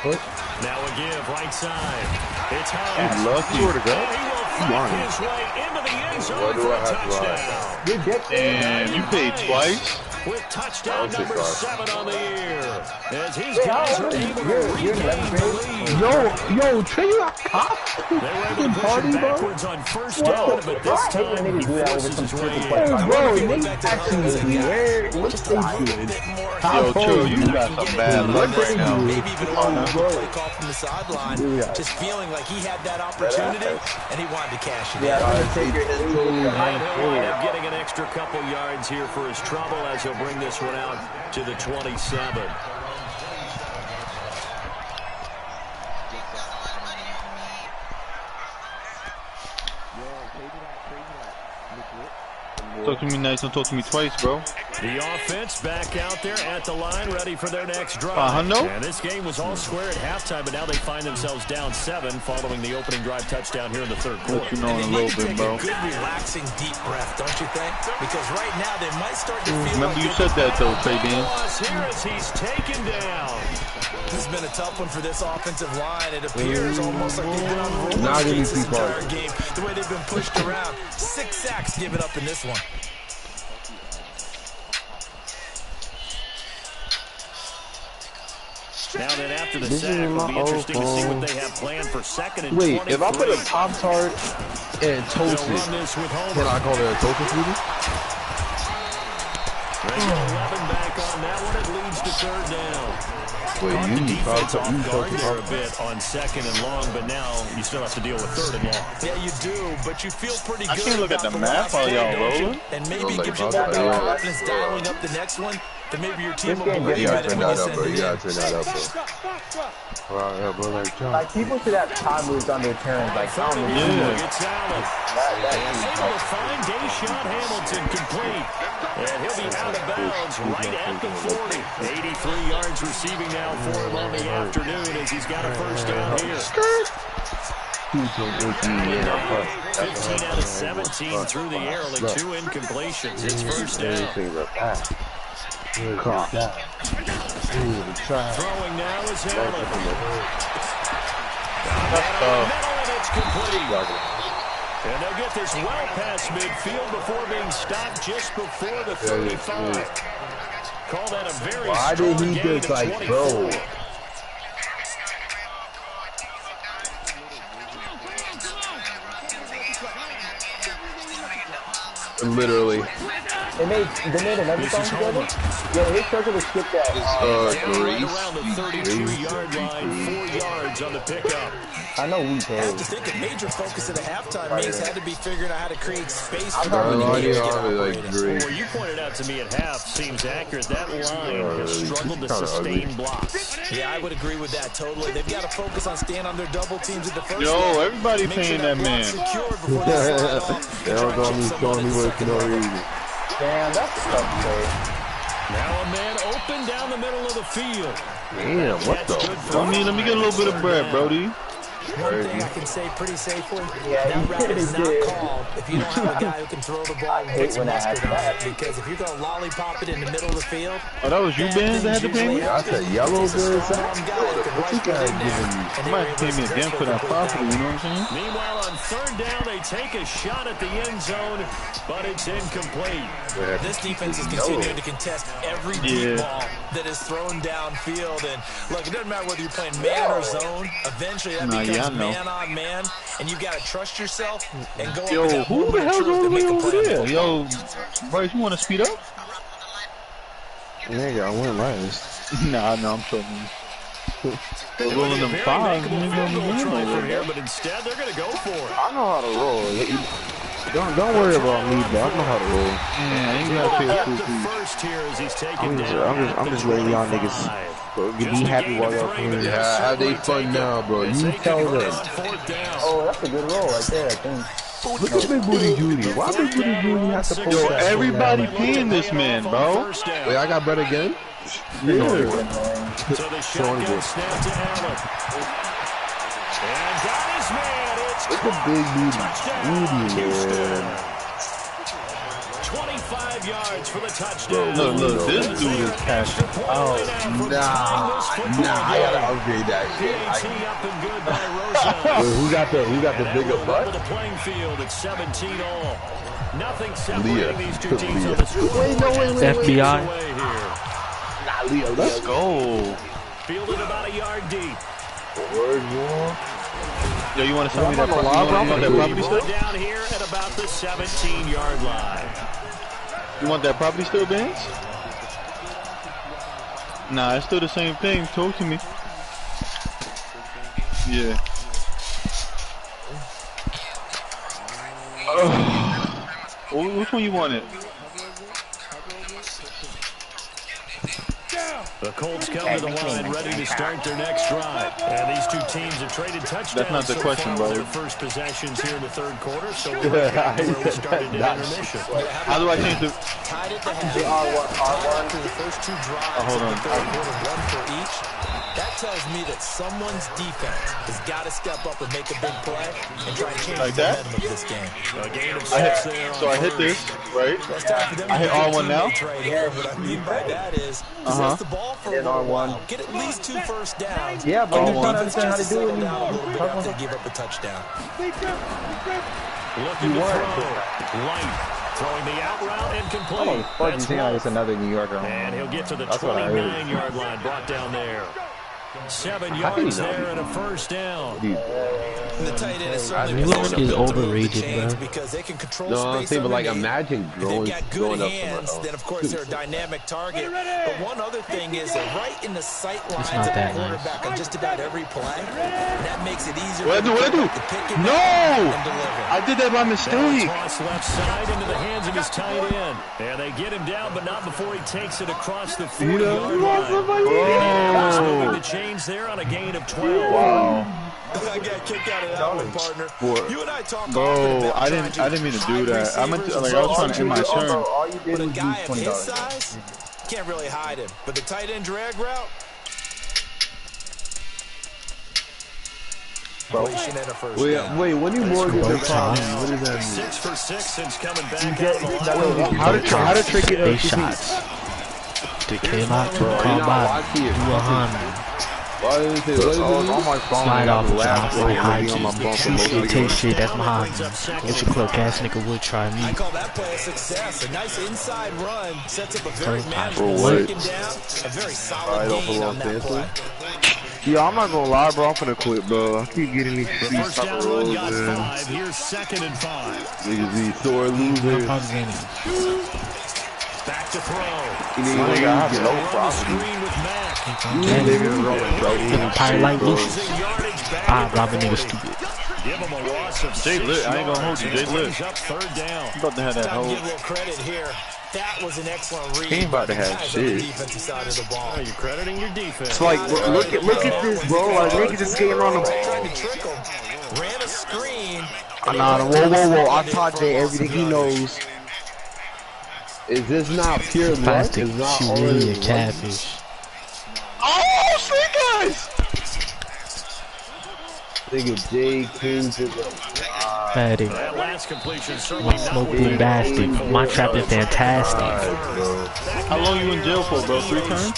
[SPEAKER 5] foot.
[SPEAKER 1] Now a give, right side. It's
[SPEAKER 6] He's
[SPEAKER 1] Hines.
[SPEAKER 6] lucky.
[SPEAKER 5] Swear to God.
[SPEAKER 1] And he will find
[SPEAKER 5] lying.
[SPEAKER 1] his way into the end zone
[SPEAKER 6] Why do
[SPEAKER 1] for
[SPEAKER 6] I
[SPEAKER 1] a
[SPEAKER 6] have to lie?
[SPEAKER 1] touchdown.
[SPEAKER 4] You're dead.
[SPEAKER 6] Damn, you paid twice?
[SPEAKER 1] With touchdown
[SPEAKER 6] I'll take
[SPEAKER 1] number
[SPEAKER 6] 5.
[SPEAKER 1] 7 on the year. As his
[SPEAKER 4] Wait,
[SPEAKER 1] guys
[SPEAKER 4] how
[SPEAKER 1] are
[SPEAKER 4] old are you?
[SPEAKER 1] able to
[SPEAKER 4] You're in
[SPEAKER 1] regain
[SPEAKER 4] 11th
[SPEAKER 1] the
[SPEAKER 4] grade?
[SPEAKER 1] lead.
[SPEAKER 5] Yo, Trey, you got cop?
[SPEAKER 1] They were able to push
[SPEAKER 5] party,
[SPEAKER 1] it
[SPEAKER 5] bro?
[SPEAKER 1] backwards on first down, but this
[SPEAKER 4] I hate when
[SPEAKER 1] time
[SPEAKER 4] niggas
[SPEAKER 1] he
[SPEAKER 4] do that over
[SPEAKER 1] forces
[SPEAKER 4] some
[SPEAKER 1] his way
[SPEAKER 4] stupid
[SPEAKER 1] in.
[SPEAKER 4] question.
[SPEAKER 5] Bro,
[SPEAKER 3] Get
[SPEAKER 5] niggas
[SPEAKER 3] back to
[SPEAKER 5] actually
[SPEAKER 3] the huddle.
[SPEAKER 5] weird. What they doing?
[SPEAKER 6] Yo, True, you got some bad luck right now.
[SPEAKER 3] Maybe even one play call from the sideline, just feeling like he had that opportunity and he wanted to cash it in.
[SPEAKER 4] Yeah, Undertaker is totally
[SPEAKER 1] And
[SPEAKER 4] behind
[SPEAKER 1] he'll wind up
[SPEAKER 4] the
[SPEAKER 1] getting an extra couple yards here for his trouble as he'll bring this one out to the 27.
[SPEAKER 6] Talk to me nice, don't talk to me twice, bro.
[SPEAKER 1] The offense back out there at the line, ready for their next drive. And this game was all square at halftime, but now they find themselves down 7 following the opening drive touchdown here in the third quarter.
[SPEAKER 3] You know, and they need to take a good, relaxing, deep breath, don't you think? Because right now they might start to feel
[SPEAKER 6] Remember you said that, though, Fabian.
[SPEAKER 1] Here as he's taken down.
[SPEAKER 3] This has been a tough one for this offensive line. It appears almost like they've been on roller skates this entire game. The way they've been pushed around. 6 sacks given up in this one.
[SPEAKER 1] Now then, after the sack, it'll be interesting to see what they have planned for second and 23.
[SPEAKER 5] Wait, if I put a Pop-Tart and toast it, can I call it a toast smoothie?
[SPEAKER 1] They get 11 back on that one. It leads to third down.
[SPEAKER 5] Wait, you need
[SPEAKER 1] defense off guard there a bit on second and long, but now you still have to deal with third and long.
[SPEAKER 3] Yeah, you do, but you feel pretty good.
[SPEAKER 6] I can't look at the map while y'all rolling.
[SPEAKER 3] And maybe it gives you a little bit of confidence dialing up the next one. Then maybe your team will be ready when you send it in.
[SPEAKER 5] You gotta turn that up, bro.
[SPEAKER 4] Like, people should have time moves on their turns. Like, I don't know.
[SPEAKER 1] It's Allen. Able to find Deshaun Hamilton complete. And he'll be out of bounds right at the 40. 83 yards receiving now for him on the afternoon as he's got a first down here. 15 out of 17 through the air, only 2 incompletions. It's first down. Throwing now is Allen. And it's complete. And they'll get this well past midfield before being stopped just before the 35. Call that a very
[SPEAKER 5] Why
[SPEAKER 1] strong
[SPEAKER 5] did he
[SPEAKER 1] gain
[SPEAKER 5] just
[SPEAKER 1] of
[SPEAKER 5] like
[SPEAKER 1] 24.
[SPEAKER 5] throw? Literally.
[SPEAKER 4] They made another song together? Yeah, his circle to skip that.
[SPEAKER 1] Around the 32-yard line, 4 yards on the pickup.
[SPEAKER 4] I know we
[SPEAKER 3] I
[SPEAKER 4] paid.
[SPEAKER 3] have to think a major focus of the halftime meetings had to be figuring out how to create space for
[SPEAKER 4] I'm
[SPEAKER 3] the
[SPEAKER 4] not
[SPEAKER 3] game to get
[SPEAKER 5] like
[SPEAKER 3] operating.
[SPEAKER 5] great.
[SPEAKER 1] What you pointed out to me at half seems accurate. That line has struggled to sustain blocks.
[SPEAKER 3] Yeah, I would agree with that totally. They've got to focus on staying on their double teams at the first
[SPEAKER 6] Yo,
[SPEAKER 3] level.
[SPEAKER 6] everybody
[SPEAKER 3] Make sure
[SPEAKER 6] paying that man.
[SPEAKER 3] block's secured before they slide off.
[SPEAKER 5] They don't go me showing me what you know reading.
[SPEAKER 4] Damn, that's a tough play.
[SPEAKER 1] Now a man open down the middle of the field.
[SPEAKER 5] Damn, what the?
[SPEAKER 6] Let me get a little bit of bread, Brody.
[SPEAKER 3] One thing I can say pretty safely,
[SPEAKER 4] Yeah,
[SPEAKER 3] that
[SPEAKER 4] he
[SPEAKER 3] route is not
[SPEAKER 4] did.
[SPEAKER 3] called if you don't have a guy who can throw the ball and put some
[SPEAKER 4] when that
[SPEAKER 3] mustard on it.
[SPEAKER 4] happens.
[SPEAKER 3] Because if you're going to lollipop it in the middle of the field,
[SPEAKER 6] Oh, that was you, Ben, that had to pay me?
[SPEAKER 5] I said yellow
[SPEAKER 3] it's a
[SPEAKER 5] good.
[SPEAKER 3] strong guy that can
[SPEAKER 5] What you
[SPEAKER 3] right get
[SPEAKER 5] guys
[SPEAKER 3] in there.
[SPEAKER 5] giving me?
[SPEAKER 3] And
[SPEAKER 6] You
[SPEAKER 3] they
[SPEAKER 6] might
[SPEAKER 3] were
[SPEAKER 6] have paid me
[SPEAKER 3] able to
[SPEAKER 6] again for that
[SPEAKER 3] successfully
[SPEAKER 6] property, you know what I'm saying?
[SPEAKER 1] Meanwhile, on third down, they take a shot at the end zone, but it's incomplete.
[SPEAKER 3] This defense is continuing to contest every deep ball that is thrown downfield. And look, it doesn't matter whether you're playing man or zone. Eventually, that becomes man on man, and you've got to trust yourself and go up
[SPEAKER 6] Yo,
[SPEAKER 3] with that
[SPEAKER 6] who the
[SPEAKER 3] moment of
[SPEAKER 6] hell's
[SPEAKER 3] truth
[SPEAKER 6] all the
[SPEAKER 3] and
[SPEAKER 6] way
[SPEAKER 3] make a
[SPEAKER 6] over
[SPEAKER 3] play on
[SPEAKER 6] there?
[SPEAKER 3] the
[SPEAKER 6] Yo, Bryce, you want to speed up?
[SPEAKER 5] Nigga, I went last.
[SPEAKER 6] Nah, no, I'm joking. They're rolling them fives.
[SPEAKER 1] But instead, they're going to go for it.
[SPEAKER 5] I know how to roll. Don't worry about me, bro. I know how to roll.
[SPEAKER 6] Yeah, ain't got to pay
[SPEAKER 1] At
[SPEAKER 6] school
[SPEAKER 1] the
[SPEAKER 6] fees.
[SPEAKER 1] first here as he's taken down.
[SPEAKER 5] I'm just letting y'all niggas be happy while y'all playing.
[SPEAKER 1] Yeah,
[SPEAKER 5] have they fun now, bro. You tell them.
[SPEAKER 4] Oh, that's a good roll right there, I think.
[SPEAKER 5] Look at Big Booty Judy. Why Big Booty Judy have to pull
[SPEAKER 6] Yo,
[SPEAKER 5] that?
[SPEAKER 6] everybody paying this man, bro.
[SPEAKER 5] Wait, I got bet again?
[SPEAKER 1] So the shotgun snap to Allen. And got his man. It's
[SPEAKER 5] Look at Big Booty
[SPEAKER 1] touchdown,
[SPEAKER 5] Judy,
[SPEAKER 1] Houston.
[SPEAKER 5] man.
[SPEAKER 1] 25 yards for the touchdown.
[SPEAKER 6] Look, this dude is cashing.
[SPEAKER 5] Oh, nah, I gotta upgrade that shit.
[SPEAKER 1] PAT up and good by Rosen.
[SPEAKER 5] Who got the bigger
[SPEAKER 1] Over
[SPEAKER 5] butt?
[SPEAKER 1] the playing field at 17 all. Nothing
[SPEAKER 5] Leah.
[SPEAKER 1] separating these two teams on
[SPEAKER 5] Leah.
[SPEAKER 1] the score.
[SPEAKER 5] Wait.
[SPEAKER 7] FBI.
[SPEAKER 1] Away here.
[SPEAKER 5] Nah, Leo, let's go.
[SPEAKER 1] Fielded about a yard deep.
[SPEAKER 5] Word war.
[SPEAKER 6] Yo, you want to tell me that property still?
[SPEAKER 1] Down here at about the 17-yard line.
[SPEAKER 6] You want that property still, Benz? Nah, it's still the same thing. Talk to me. Yeah. Which one you wanted?
[SPEAKER 1] The Colts come to the line, ready to start their next drive. And these two teams have traded touchdowns.
[SPEAKER 6] That's not the
[SPEAKER 1] so
[SPEAKER 6] question,
[SPEAKER 1] far
[SPEAKER 6] bro.
[SPEAKER 1] their first possessions here in the third quarter. So we're right back to where we started in intermission.
[SPEAKER 6] How do I change the?
[SPEAKER 3] Tied at the half. After the first two drives
[SPEAKER 6] hold
[SPEAKER 3] in
[SPEAKER 6] on.
[SPEAKER 3] the third quarter, one for each. That tells me that someone's defense has got to step up and make a big play and try and change
[SPEAKER 6] Like
[SPEAKER 3] the
[SPEAKER 6] that?
[SPEAKER 3] momentum of this game.
[SPEAKER 1] A gain of
[SPEAKER 6] I
[SPEAKER 1] 6 there
[SPEAKER 6] so
[SPEAKER 1] on
[SPEAKER 6] I hit
[SPEAKER 1] first.
[SPEAKER 6] this, right?
[SPEAKER 3] It's time for them
[SPEAKER 6] I
[SPEAKER 3] to
[SPEAKER 6] hit
[SPEAKER 3] make a
[SPEAKER 6] R1 now?
[SPEAKER 3] teammate trade here. What I mean by that is possess the ball for a little while, get at least 2 first downs.
[SPEAKER 4] Yeah, but
[SPEAKER 3] and
[SPEAKER 4] you're
[SPEAKER 3] your
[SPEAKER 4] trying to
[SPEAKER 3] defense
[SPEAKER 4] understand how to
[SPEAKER 3] just
[SPEAKER 4] do it.
[SPEAKER 3] settle down a little bit after they give up a touchdown.
[SPEAKER 1] Looking to throw. Light. Throwing the out route incomplete.
[SPEAKER 7] Fuck, you think like it's another New Yorker?
[SPEAKER 1] And he'll get to the
[SPEAKER 7] That's what I heard.
[SPEAKER 1] 29-yard line, brought down there. 7 yards there and a first down.
[SPEAKER 3] And the tight end is certainly
[SPEAKER 8] New York
[SPEAKER 3] positioned
[SPEAKER 8] is
[SPEAKER 3] to move the
[SPEAKER 8] overrated,
[SPEAKER 3] chains
[SPEAKER 8] bro.
[SPEAKER 3] because they can control
[SPEAKER 7] No, I'm
[SPEAKER 3] space
[SPEAKER 7] saying, but like
[SPEAKER 3] underneath.
[SPEAKER 7] imagine
[SPEAKER 3] If
[SPEAKER 7] growing,
[SPEAKER 3] they've got good
[SPEAKER 7] growing up
[SPEAKER 3] hands,
[SPEAKER 7] somewhere
[SPEAKER 3] then of course they're a dynamic target. But one other thing is they're right in the sight lines
[SPEAKER 8] not
[SPEAKER 3] of the
[SPEAKER 8] that
[SPEAKER 3] quarterback on just about every play. And that makes it easier
[SPEAKER 6] What I do? What I do?
[SPEAKER 3] to pick it
[SPEAKER 6] No!
[SPEAKER 3] and deliver.
[SPEAKER 6] I did that by mistake.
[SPEAKER 1] Toss left side into the hands of his tight end. And they get him down, but not before he takes it across the 40-yard line. Moving the chains there on a gain of 12.
[SPEAKER 6] Wow.
[SPEAKER 3] I got kicked out of that one, partner.
[SPEAKER 6] What?
[SPEAKER 3] You and I talk often
[SPEAKER 6] Bro,
[SPEAKER 3] about
[SPEAKER 6] I
[SPEAKER 3] trying
[SPEAKER 6] didn't mean to do
[SPEAKER 3] hide
[SPEAKER 6] that. I meant to,
[SPEAKER 3] receivers
[SPEAKER 6] like,
[SPEAKER 3] and
[SPEAKER 6] I was
[SPEAKER 3] so
[SPEAKER 6] trying to end my turn.
[SPEAKER 4] All you did
[SPEAKER 3] But a
[SPEAKER 4] was
[SPEAKER 3] guy of
[SPEAKER 4] use
[SPEAKER 3] his
[SPEAKER 4] $20.
[SPEAKER 3] size can't really hide him. But the tight end drag route, completion and a first down.
[SPEAKER 7] Wait, when you more get the
[SPEAKER 8] Both
[SPEAKER 7] problem,
[SPEAKER 8] sides.
[SPEAKER 7] what does that mean?
[SPEAKER 1] 6 for 6 since coming back out of the line.
[SPEAKER 5] How to trick it
[SPEAKER 8] They
[SPEAKER 5] up?
[SPEAKER 8] shots. The came out to
[SPEAKER 7] Bro,
[SPEAKER 8] call
[SPEAKER 7] you're
[SPEAKER 8] by.
[SPEAKER 7] not watching it.
[SPEAKER 8] Do a Honda.
[SPEAKER 7] Why did it say, what is it?
[SPEAKER 5] On my phone,
[SPEAKER 8] Slide
[SPEAKER 5] I
[SPEAKER 8] off
[SPEAKER 5] got
[SPEAKER 8] the
[SPEAKER 5] laugh
[SPEAKER 8] top like high
[SPEAKER 5] on my phone for
[SPEAKER 8] G.
[SPEAKER 5] most of the
[SPEAKER 8] Take
[SPEAKER 5] game.
[SPEAKER 8] shit, that's my hobby. What your clerk ass nigga would try
[SPEAKER 3] I
[SPEAKER 8] me.
[SPEAKER 3] call that play a success. A nice inside run sets up a very
[SPEAKER 8] Bro,
[SPEAKER 3] manageable
[SPEAKER 8] what?
[SPEAKER 3] second down. A very solid gain on that play.
[SPEAKER 5] Yo, I'm not gonna lie, bro. I'm finna quit, bro. I keep getting these
[SPEAKER 1] The first
[SPEAKER 5] type
[SPEAKER 1] down
[SPEAKER 5] of
[SPEAKER 1] run
[SPEAKER 5] rolls,
[SPEAKER 1] got
[SPEAKER 5] man.
[SPEAKER 1] 5. Here's 2nd and 5.
[SPEAKER 7] Niggas be sore losers.
[SPEAKER 1] Back to throw.
[SPEAKER 7] You need
[SPEAKER 5] My nigga, I have no
[SPEAKER 1] On the
[SPEAKER 5] problem.
[SPEAKER 1] screen with Mack.
[SPEAKER 5] Niggas rolling, bro.
[SPEAKER 8] Empire like Lucius.
[SPEAKER 1] Losing yardage back
[SPEAKER 8] Ah,
[SPEAKER 1] at the
[SPEAKER 8] Robin nigga
[SPEAKER 1] 40.
[SPEAKER 8] stupid.
[SPEAKER 1] Give him a loss of
[SPEAKER 6] Jay
[SPEAKER 1] 6
[SPEAKER 6] lit. I ain't gonna hold you.
[SPEAKER 1] yards.
[SPEAKER 6] Jay
[SPEAKER 1] He
[SPEAKER 6] lit.
[SPEAKER 1] brings up 3rd down.
[SPEAKER 6] I'm about to have that
[SPEAKER 3] Time to
[SPEAKER 6] whole.
[SPEAKER 3] give a little credit here. That was an excellent read.
[SPEAKER 5] He ain't about to
[SPEAKER 3] by the
[SPEAKER 5] have
[SPEAKER 3] guys on the
[SPEAKER 5] shit.
[SPEAKER 3] defensive side of the ball.
[SPEAKER 1] You're crediting your defense.
[SPEAKER 5] It's like, look at this, bro. Like, niggas just skating around the
[SPEAKER 3] Tried to trick him. Ran a screen.
[SPEAKER 5] Nah, whoa. I taught Jay everything he knows.
[SPEAKER 7] Is this not pure luck?
[SPEAKER 8] Plastic,
[SPEAKER 7] Is not
[SPEAKER 8] she
[SPEAKER 7] already
[SPEAKER 8] really a
[SPEAKER 7] luck?
[SPEAKER 8] catfish.
[SPEAKER 6] Oh, shit, guys!
[SPEAKER 7] Nigga, Jay came to the...
[SPEAKER 8] Fatty.
[SPEAKER 1] That last completion certainly
[SPEAKER 8] My
[SPEAKER 1] not
[SPEAKER 8] smoke
[SPEAKER 1] what he
[SPEAKER 8] bombastic.
[SPEAKER 1] was looking
[SPEAKER 8] My
[SPEAKER 1] for.
[SPEAKER 8] trap is fantastic.
[SPEAKER 6] How long you in jail for, bro? 3 terms?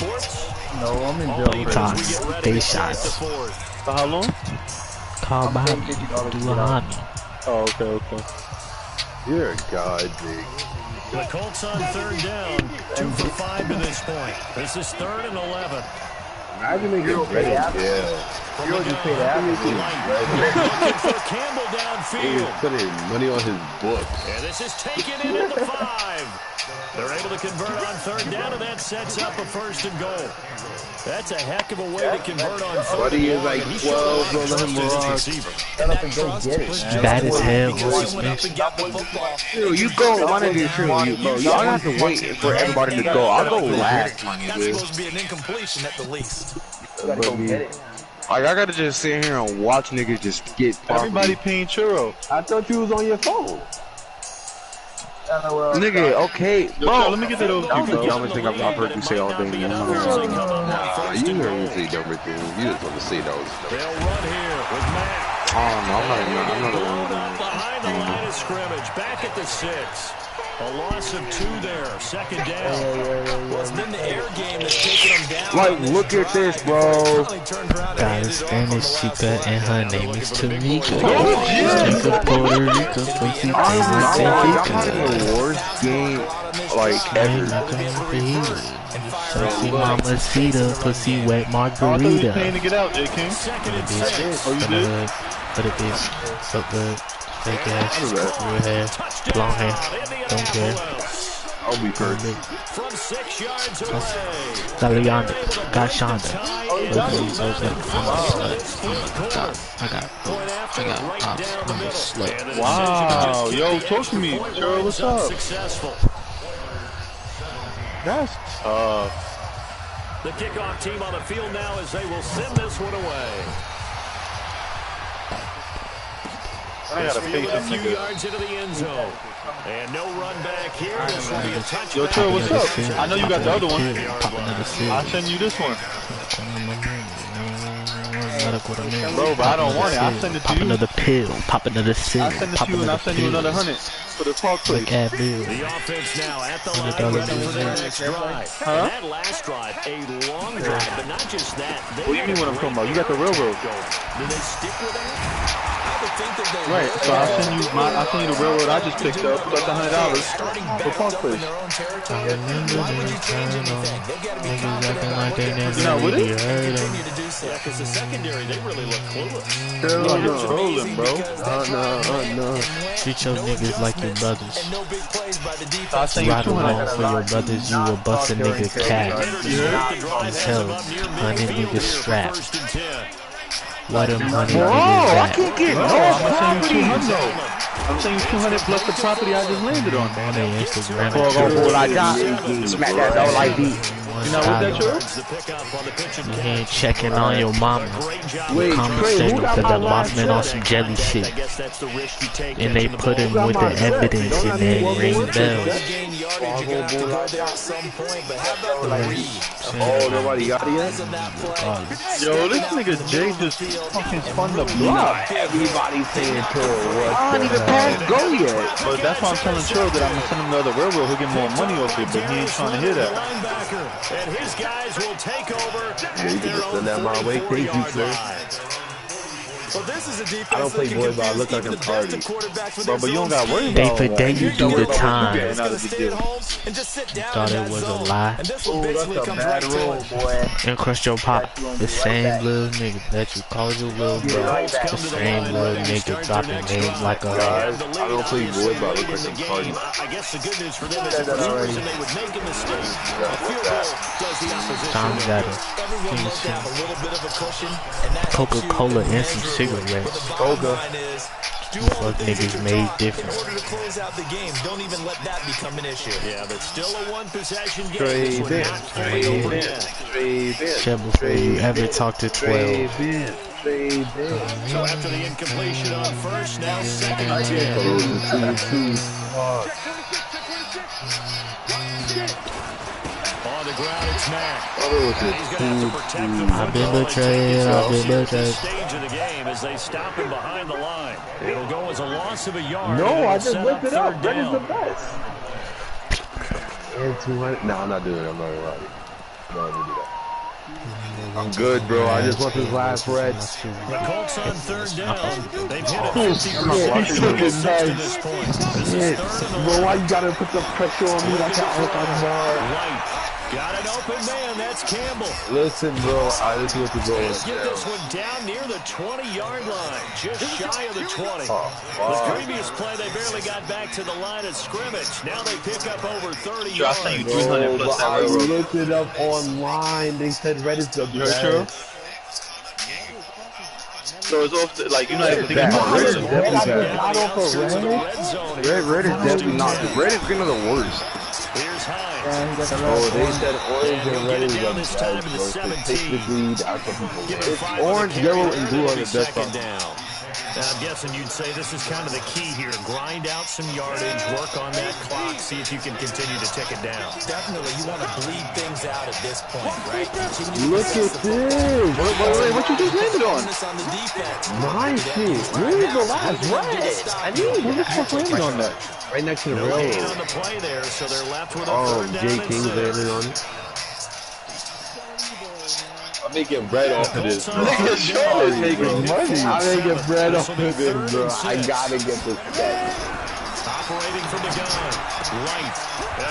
[SPEAKER 4] No, I'm in
[SPEAKER 1] All
[SPEAKER 4] jail.
[SPEAKER 1] he does
[SPEAKER 8] Tops,
[SPEAKER 1] is we get ready
[SPEAKER 8] they
[SPEAKER 1] to start
[SPEAKER 8] shots.
[SPEAKER 1] the 4th.
[SPEAKER 6] For how long?
[SPEAKER 8] Call by me. Do a homie.
[SPEAKER 6] Oh, okay.
[SPEAKER 7] You're a god, Jake.
[SPEAKER 1] The Colts on 3rd down. 2 for 5 to this point. This is 3rd and 11.
[SPEAKER 7] Imagine they get ready. Yeah.
[SPEAKER 4] You already paid that.
[SPEAKER 1] Looking for Campbell
[SPEAKER 7] He
[SPEAKER 1] downfield.
[SPEAKER 7] was putting money on his books.
[SPEAKER 1] And this is taken in at the 5. They're able to convert on 3rd down, and that sets up a 1st and goal. That's a heck of a way to convert on 3rd
[SPEAKER 7] Buddy
[SPEAKER 1] and
[SPEAKER 7] is
[SPEAKER 1] goal.
[SPEAKER 7] like
[SPEAKER 1] He showed a lot
[SPEAKER 7] 12,
[SPEAKER 1] of
[SPEAKER 7] don't let him
[SPEAKER 1] trust in his
[SPEAKER 7] rock.
[SPEAKER 1] receiver.
[SPEAKER 3] And that
[SPEAKER 4] up and go
[SPEAKER 3] trust
[SPEAKER 4] get it,
[SPEAKER 3] was
[SPEAKER 4] man.
[SPEAKER 3] just
[SPEAKER 8] Bad as hell.
[SPEAKER 3] because he went up and got the football.
[SPEAKER 5] True, you go, my nigga, true. Bro, y'all don't have to wait for everybody to go. I'll go last, my
[SPEAKER 3] That's
[SPEAKER 5] nigga.
[SPEAKER 3] supposed to be an incompletion at the least.
[SPEAKER 4] You gotta go get it.
[SPEAKER 5] Like, I gotta just sit here and watch niggas just get
[SPEAKER 6] Everybody paying churro.
[SPEAKER 7] I thought you was on your phone.
[SPEAKER 5] Nigga, okay,
[SPEAKER 6] Yo,
[SPEAKER 5] bro.
[SPEAKER 6] let me get that over
[SPEAKER 5] That was
[SPEAKER 6] to
[SPEAKER 5] the
[SPEAKER 6] you, bro.
[SPEAKER 5] dumbest thing I've heard you say all day. Man.
[SPEAKER 7] Nah, you heard me say dumber things. You just want to say those.
[SPEAKER 1] They'll run here with Mack.
[SPEAKER 5] I don't know. I'm not
[SPEAKER 1] Pulled up behind the line of scrimmage. Back at the 6. A loss of 2 there. 2nd down.
[SPEAKER 3] Well, it's been the air game that's taken him down.
[SPEAKER 5] Like, look at this, bro.
[SPEAKER 8] Got a Spanish chica and her name is Tamika. She's a Puerto Rican pussy
[SPEAKER 5] Honestly, y'all
[SPEAKER 8] famous
[SPEAKER 5] having the worst game, like, ever.
[SPEAKER 8] Sexy mamacita, pussy wet
[SPEAKER 6] Oh, I thought you was paying
[SPEAKER 8] margarita.
[SPEAKER 6] to get out, J. King.
[SPEAKER 1] 2nd and
[SPEAKER 8] Bitch,
[SPEAKER 1] 6.
[SPEAKER 6] Oh, you
[SPEAKER 8] for the
[SPEAKER 6] did?
[SPEAKER 8] hood, for the bitch, so good. Fake ass, real hair, long hair, don't care.
[SPEAKER 7] I'll be first.
[SPEAKER 1] From 6 yards away.
[SPEAKER 8] Got Leonda, got Shonda. I got pops, I'm a slut.
[SPEAKER 6] Wow. Yo, talk to me. Churro, what's up?
[SPEAKER 1] Successful.
[SPEAKER 6] That's tough.
[SPEAKER 1] The kickoff team on the field now as they will send this one away.
[SPEAKER 6] I got a
[SPEAKER 1] few yards into the end zone. And no run back here. This will be a touchback.
[SPEAKER 6] Yo, Trill, what's up? I know you got the other one. I'll send you this one. Bro, but I don't want it. I'll send it to you.
[SPEAKER 8] Pop another pill. Pop another cell.
[SPEAKER 6] I'll send it to you and I'll send you another 100 for the park place.
[SPEAKER 1] The offense now at the line for their next drive.
[SPEAKER 6] Huh?
[SPEAKER 1] That last drive, a long drive, but not just that.
[SPEAKER 6] What do you mean what I'm talking about? You got the railroad.
[SPEAKER 1] Do they stick with that?
[SPEAKER 6] Right, so I'll send you the railroad I just picked up plus $100 for park place. You're not with it?
[SPEAKER 1] Yeah, because the secondary, they really look clueless.
[SPEAKER 6] Hell no. Trolling, bro. No.
[SPEAKER 8] Treat your niggas like your brothers.
[SPEAKER 6] I'll send you
[SPEAKER 8] Ride along
[SPEAKER 6] 200.
[SPEAKER 8] for your brothers, you a bust a nigga cat. Tell 100 niggas strapped. What a money
[SPEAKER 6] Bro, I
[SPEAKER 8] niggas
[SPEAKER 6] can't get no property. I'm saying 200 plus the property I just landed on.
[SPEAKER 8] on their Instagram.
[SPEAKER 5] What I got? Smack that dog like beat.
[SPEAKER 6] You know what that, Trill?
[SPEAKER 8] You ain't checking on your mama.
[SPEAKER 5] Wait,
[SPEAKER 8] Conversation
[SPEAKER 5] Trey,
[SPEAKER 8] to the Mothman on some jelly shit. And they put him with the evidence and they ring bells.
[SPEAKER 5] Oh, nobody got it yet?
[SPEAKER 6] Yo, this nigga Jay just fucking spun the block.
[SPEAKER 5] Everybody's saying Trill. I don't even pass go yet.
[SPEAKER 6] But that's why I'm telling Trill that I'm gonna send him the other railroad. He'll get more money off it, but he ain't trying to hear that.
[SPEAKER 1] And his guys will take over.
[SPEAKER 5] Yeah, you can just send that my way. Thank you, sir.
[SPEAKER 2] Well, this is a defense
[SPEAKER 5] I don't play boy ball. I look like I'm party.
[SPEAKER 6] Bro, but you don't got worry
[SPEAKER 8] Day
[SPEAKER 6] about
[SPEAKER 8] for
[SPEAKER 6] all
[SPEAKER 8] day
[SPEAKER 6] that.
[SPEAKER 8] you do the time.
[SPEAKER 6] Getting out of the deal.
[SPEAKER 8] Thought it was a lie.
[SPEAKER 5] Oh, that's a bad roll, boy.
[SPEAKER 8] And crush your pop. The same little nigga that you call your little bro. The same little nigga dropping names like a
[SPEAKER 5] I don't play boy ball. I look like I'm party.
[SPEAKER 1] I guess the good news for them is the first person they would make a mistake. A field goal does the opposition.
[SPEAKER 8] Tom's got
[SPEAKER 1] Everyone looked to have a little bit of a cushion, and that
[SPEAKER 8] Coca-Cola and some cigarettes. Fuck niggas made different.
[SPEAKER 3] In order to close out the game, don't even let that become an issue.
[SPEAKER 1] Yeah, but still a one-possession game.
[SPEAKER 5] Trade
[SPEAKER 1] We're
[SPEAKER 5] in.
[SPEAKER 1] not fully over yet.
[SPEAKER 8] Shut before you ever talk to 12.
[SPEAKER 1] So after the incompletion on first, now second and 10. On the ground, it's Mack. He's going to have to protect the football.
[SPEAKER 8] I've been betrayed, I've been betrayed.
[SPEAKER 1] Stage of the game as they stop him behind the line. It'll go as a loss of a yard.
[SPEAKER 5] No, I just
[SPEAKER 1] set
[SPEAKER 5] whipped it up.
[SPEAKER 1] third
[SPEAKER 5] That is
[SPEAKER 1] down.
[SPEAKER 5] the best. And 200. No, I'm not doing it. I'm not gonna lie. I'm not gonna do that. I'm good, bro. I just want this last red.
[SPEAKER 1] The Colts on third down. They've hit it 50% to this point. This is third and
[SPEAKER 5] Bro, why you gotta put the pressure on me like that?
[SPEAKER 1] White. Got an open man. That's Campbell.
[SPEAKER 5] Listen, bro. Listen what the goal is.
[SPEAKER 1] Get this one down near the 20-yard line. Just shy of the 20.
[SPEAKER 5] Oh,
[SPEAKER 1] The previous play, they barely got back to the line of scrimmage. Now they pick up over 30
[SPEAKER 6] Sure, I
[SPEAKER 1] yards.
[SPEAKER 6] sent you 300 plus that
[SPEAKER 5] I
[SPEAKER 6] railroad.
[SPEAKER 5] looked it up online. They said red is the
[SPEAKER 6] You heard Trill? So it's off the, like, you're not even thinking about
[SPEAKER 5] Red
[SPEAKER 6] red.
[SPEAKER 5] is definitely bad.
[SPEAKER 4] Not off of red.
[SPEAKER 5] Red is definitely not. Red is kind of the worst.
[SPEAKER 1] Here's Hines.
[SPEAKER 4] Yeah, he got the
[SPEAKER 5] Oh,
[SPEAKER 4] red.
[SPEAKER 5] they said orange and red is the
[SPEAKER 1] Down this time
[SPEAKER 5] best,
[SPEAKER 1] in the
[SPEAKER 5] bro.
[SPEAKER 1] 17.
[SPEAKER 5] Technically, that's what people
[SPEAKER 1] Give
[SPEAKER 5] say.
[SPEAKER 1] it
[SPEAKER 5] It's
[SPEAKER 1] 5 on the
[SPEAKER 5] orange,
[SPEAKER 1] carry.
[SPEAKER 5] yellow, and blue are the best
[SPEAKER 1] Second
[SPEAKER 5] ones.
[SPEAKER 1] down. And I'm guessing you'd say this is kind of the key here. Grind out some yardage, work on that clock, see if you can continue to tick it down.
[SPEAKER 3] Definitely, you want to bleed things out at this point, right? Continue
[SPEAKER 5] Look at this.
[SPEAKER 6] What you just landed on?
[SPEAKER 3] this on the defense.
[SPEAKER 5] My shit. Where is the last red? I need
[SPEAKER 6] Who the fuck landed on that?
[SPEAKER 5] right next to the
[SPEAKER 1] No
[SPEAKER 5] railroad.
[SPEAKER 1] gain on the play there, so they're left with a
[SPEAKER 5] Oh,
[SPEAKER 1] third down
[SPEAKER 5] Jay
[SPEAKER 1] and
[SPEAKER 5] King
[SPEAKER 1] 6.
[SPEAKER 5] landed on it. I'm making bread off of this, bro.
[SPEAKER 6] Nigga, taking money.
[SPEAKER 5] I'm making bread off of this, bro. I gotta get this set.
[SPEAKER 1] Operating from the gun. Light.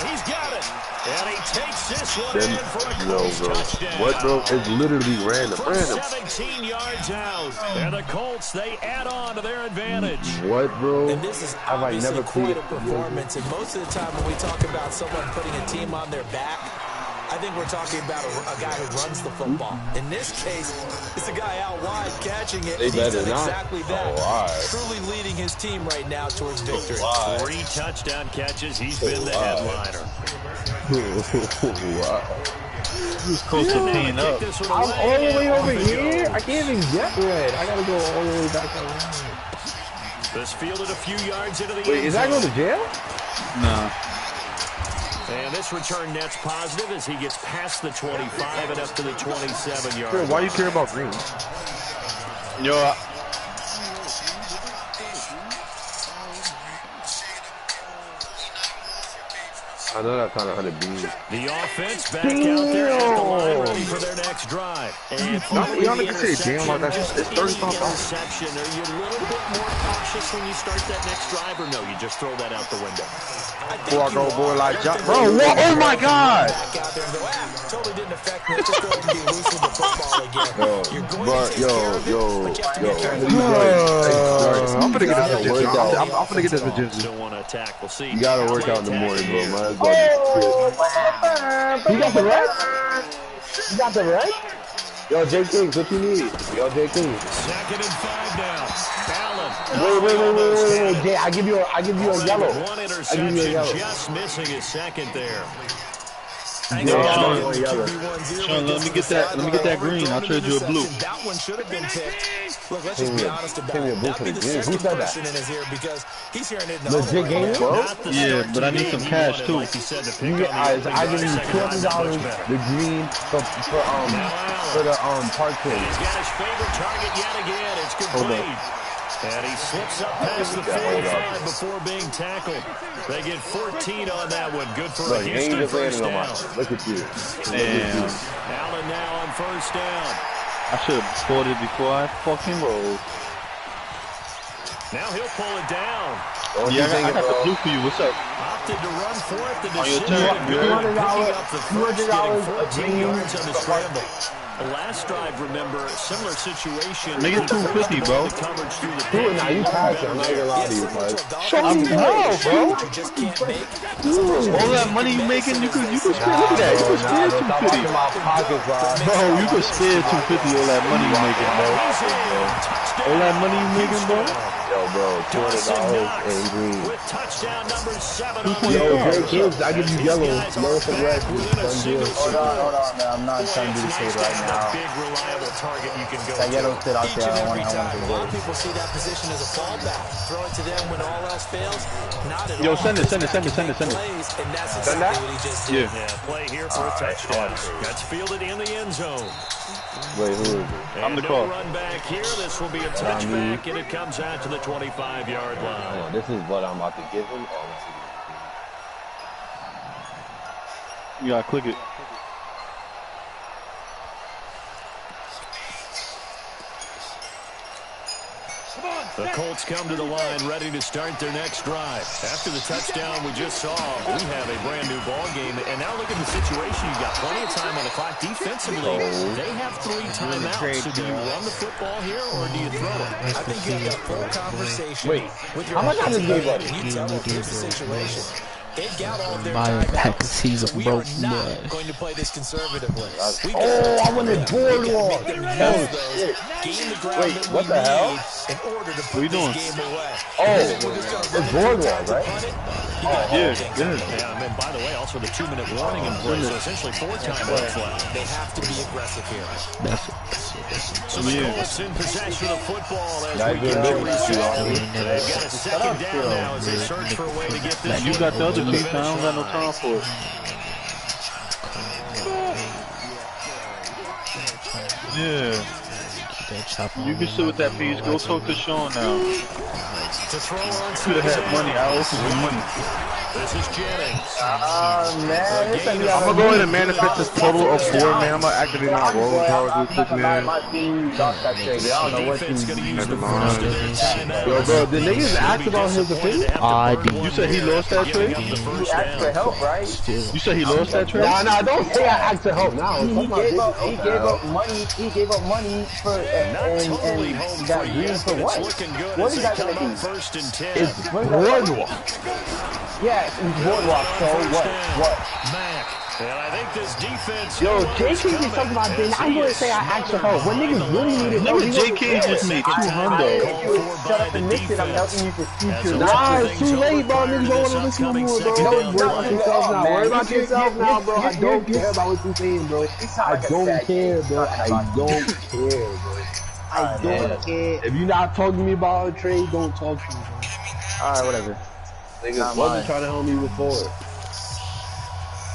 [SPEAKER 1] He's got it. And he takes this one in for a
[SPEAKER 5] No,
[SPEAKER 1] Colts
[SPEAKER 5] bro.
[SPEAKER 1] touchdown.
[SPEAKER 5] What, bro? It's literally random.
[SPEAKER 1] From
[SPEAKER 5] Random.
[SPEAKER 1] 17 yards out. And the Colts, they add on to their advantage.
[SPEAKER 5] What, bro?
[SPEAKER 3] And this is
[SPEAKER 5] Have I
[SPEAKER 3] obviously
[SPEAKER 5] never
[SPEAKER 3] quite
[SPEAKER 5] played
[SPEAKER 3] a performance. And most of the time when we talk about someone putting a team on their back, I think we're talking about a guy who runs the football. In this case, it's a guy out wide catching it.
[SPEAKER 5] They
[SPEAKER 3] He's done
[SPEAKER 5] better not.
[SPEAKER 3] exactly that.
[SPEAKER 5] Oh, all right.
[SPEAKER 3] Truly leading his team right now towards victory.
[SPEAKER 1] 3 touchdown catches. He's been the headliner.
[SPEAKER 5] Wow.
[SPEAKER 6] He was close to peeing up.
[SPEAKER 5] I'm all the way over here. I can't even get red. I gotta go all the way back around.
[SPEAKER 1] This fielded a few yards into the
[SPEAKER 5] Wait, is that going to jail?
[SPEAKER 6] Nah.
[SPEAKER 1] And this return net's positive as he gets past the 25 and up to the 27-yard line.
[SPEAKER 5] Why do you care about green?
[SPEAKER 6] Yo,
[SPEAKER 5] I know that kind of 100 beans.
[SPEAKER 1] The offense back out there at the line ready for their next drive. And
[SPEAKER 5] Y'all niggas say jam like that. It's 35 dollars.
[SPEAKER 1] Interception. Are you a little bit more cautious when you start that next drive, or no? You just throw that out the window.
[SPEAKER 5] Before I go boy like John. Bro, what? Oh my God!
[SPEAKER 3] Totally didn't affect me. Just go and be loose with the football again.
[SPEAKER 5] Yo. I'm gonna get this jiu-jitsu. I'm gonna get this jiu-jitsu.
[SPEAKER 1] Don't want to attack. We'll see.
[SPEAKER 5] You gotta work out in the morning, bro. Man.
[SPEAKER 4] You got the red? You got the red?
[SPEAKER 5] Yo, J. Kings, what you need? Yo, J. Kings.
[SPEAKER 1] 2nd and 5 now.
[SPEAKER 4] Wait. Jay, I give you a yellow.
[SPEAKER 1] One interception, just missing his second there.
[SPEAKER 6] Sean, let me get that green. I'll trade you a blue.
[SPEAKER 3] That one should have been picked. Look, let's just be honest about it. That'd be the second person in his ear because he's hearing it in the
[SPEAKER 4] Legit game, bro?
[SPEAKER 6] Yeah, but I need some cash too.
[SPEAKER 4] I give you $200 the green for the park trade.
[SPEAKER 1] He's got his favorite target yet again. It's complete. And he slips up past the 45 before being tackled. They get 14 on that one. Good for a Houston first down.
[SPEAKER 5] Look at you.
[SPEAKER 6] Damn.
[SPEAKER 1] Allen now on first down.
[SPEAKER 6] I should have bought it before I fucking rolled.
[SPEAKER 1] Now he'll pull it down.
[SPEAKER 6] Yeah, I got the blue for you. What's up?
[SPEAKER 1] Opted to run for it. The
[SPEAKER 6] On your
[SPEAKER 1] decision.
[SPEAKER 6] turn.
[SPEAKER 1] $200 14 yards on the scramble. The last drive, remember, similar situation.
[SPEAKER 6] Make it 250, bro.
[SPEAKER 1] Coverage through the
[SPEAKER 5] Dude, now you passing. I'm not gonna lie to you, man.
[SPEAKER 6] I'm proud, bro. All that money you making, you could spare. Look at that. You could spare 250. Bro, you could spare 250. All that money you making, bro. All that money you making, bro.
[SPEAKER 5] Yo, bro, $200 and green.
[SPEAKER 1] With touchdown number 7 on
[SPEAKER 5] Yo, Jay Kings, I give you yellow. Yellow for red.
[SPEAKER 4] Hold on, man. I'm not trying to do this shit right now.
[SPEAKER 1] Big reliable target you can go
[SPEAKER 4] That yellow
[SPEAKER 1] to.
[SPEAKER 4] sit out there. I want
[SPEAKER 3] A lot
[SPEAKER 4] to
[SPEAKER 3] of people see that position as a fallback. Throw it to them when all else fails. Not at
[SPEAKER 6] Yo,
[SPEAKER 3] all.
[SPEAKER 6] send it.
[SPEAKER 3] Plays, and that's exactly what he just did.
[SPEAKER 6] Yeah.
[SPEAKER 1] Yeah, play here for a touchdown. That's fielded in the end zone.
[SPEAKER 5] Wait, who is it?
[SPEAKER 6] I'm the
[SPEAKER 1] no
[SPEAKER 6] call.
[SPEAKER 1] run back here. This will be a touchback, and it comes out to the 25-yard line.
[SPEAKER 5] Oh, this is what I'm about to give him. Oh,
[SPEAKER 6] You gotta click it.
[SPEAKER 1] The Colts come to the line ready to start their next drive. After the touchdown we just saw, we have a brand new ball game. And now look at the situation. You've got plenty of time on the clock. Defensively, they have 3 timeouts. So do you run the football here or do you throw it?
[SPEAKER 3] I think you have that full conversation with your
[SPEAKER 4] how much I just gave up?
[SPEAKER 3] You tell them here's the situation. They've got all of their
[SPEAKER 8] My
[SPEAKER 3] timeouts,
[SPEAKER 8] back sees a
[SPEAKER 3] so we
[SPEAKER 8] broke
[SPEAKER 3] are not
[SPEAKER 8] man.
[SPEAKER 3] going to play this conservatively.
[SPEAKER 4] I want a boardwalk.
[SPEAKER 3] Gain the ground
[SPEAKER 5] Wait,
[SPEAKER 3] that
[SPEAKER 5] what
[SPEAKER 3] we
[SPEAKER 5] the hell?
[SPEAKER 3] need in order to
[SPEAKER 6] What
[SPEAKER 3] put
[SPEAKER 6] you
[SPEAKER 3] this
[SPEAKER 6] doing?
[SPEAKER 3] game away.
[SPEAKER 5] it's boardwalk, right?
[SPEAKER 6] Yeah, good.
[SPEAKER 1] Yeah, and then, by the way, also the 2-minute warning in place. So essentially 4 timeouts left.
[SPEAKER 3] They have to be aggressive here.
[SPEAKER 1] So the Colts in possession of the football as we
[SPEAKER 5] good
[SPEAKER 1] get to
[SPEAKER 5] business,
[SPEAKER 1] reset. They've got a second down now as they search for a way to get this
[SPEAKER 6] You
[SPEAKER 1] one
[SPEAKER 6] got the other
[SPEAKER 1] to
[SPEAKER 6] piece. I
[SPEAKER 1] finish
[SPEAKER 6] don't got no
[SPEAKER 1] line.
[SPEAKER 6] time for it. Yeah. You can sit with that piece. Go talk to Sean now.
[SPEAKER 1] To throw on
[SPEAKER 6] Could have had money. I owe you money.
[SPEAKER 1] This is Jennings.
[SPEAKER 4] Man.
[SPEAKER 5] I'm gonna go ahead and manifest this total of 4, man. I'm gonna activate my roll tower real quick, man.
[SPEAKER 4] My team lost that trade. I don't know what
[SPEAKER 1] Defense
[SPEAKER 4] team.
[SPEAKER 1] going to use
[SPEAKER 5] Never
[SPEAKER 1] the
[SPEAKER 5] mind.
[SPEAKER 1] first of their timeouts.
[SPEAKER 5] Yo, bro, the niggas asked about his opinion?
[SPEAKER 8] I did.
[SPEAKER 6] You said he lost that trade?
[SPEAKER 1] Giving up the
[SPEAKER 4] He
[SPEAKER 1] first
[SPEAKER 4] asked for
[SPEAKER 1] down.
[SPEAKER 4] help, right?
[SPEAKER 6] You said he lost that trade?
[SPEAKER 5] Nah, don't say I asked to help now.
[SPEAKER 4] He gave up money. He gave up money for
[SPEAKER 1] Not totally
[SPEAKER 4] and
[SPEAKER 1] home
[SPEAKER 4] got
[SPEAKER 1] free
[SPEAKER 4] green
[SPEAKER 1] yet,
[SPEAKER 4] for
[SPEAKER 1] but
[SPEAKER 4] what?
[SPEAKER 1] it's looking good
[SPEAKER 4] What
[SPEAKER 1] as
[SPEAKER 4] is
[SPEAKER 1] they
[SPEAKER 4] that
[SPEAKER 1] come
[SPEAKER 4] gonna
[SPEAKER 1] up
[SPEAKER 4] be?
[SPEAKER 1] first and 10.
[SPEAKER 5] It's boardwalk.
[SPEAKER 4] Yeah, it's boardwalk. So what?
[SPEAKER 1] Mack And I think this defense.
[SPEAKER 4] Yo, J. King is talking about this. I'm going to say I asked for help. When niggas really need it,
[SPEAKER 6] nigga, J. King just made 200.
[SPEAKER 4] Shut up and listen. I'm helping you for future.
[SPEAKER 5] Nah, it's too late, bro. Niggas don't want to listen no more, bro. Worry about yourself now. Worry about yourself now, bro. I don't care about what you're saying, bro. I don't care, bro. I don't care, bro. I don't care. If you're not talking to me about a trade, don't talk to me, bro.
[SPEAKER 4] Alright, whatever.
[SPEAKER 5] Niggas wasn't trying to help me before.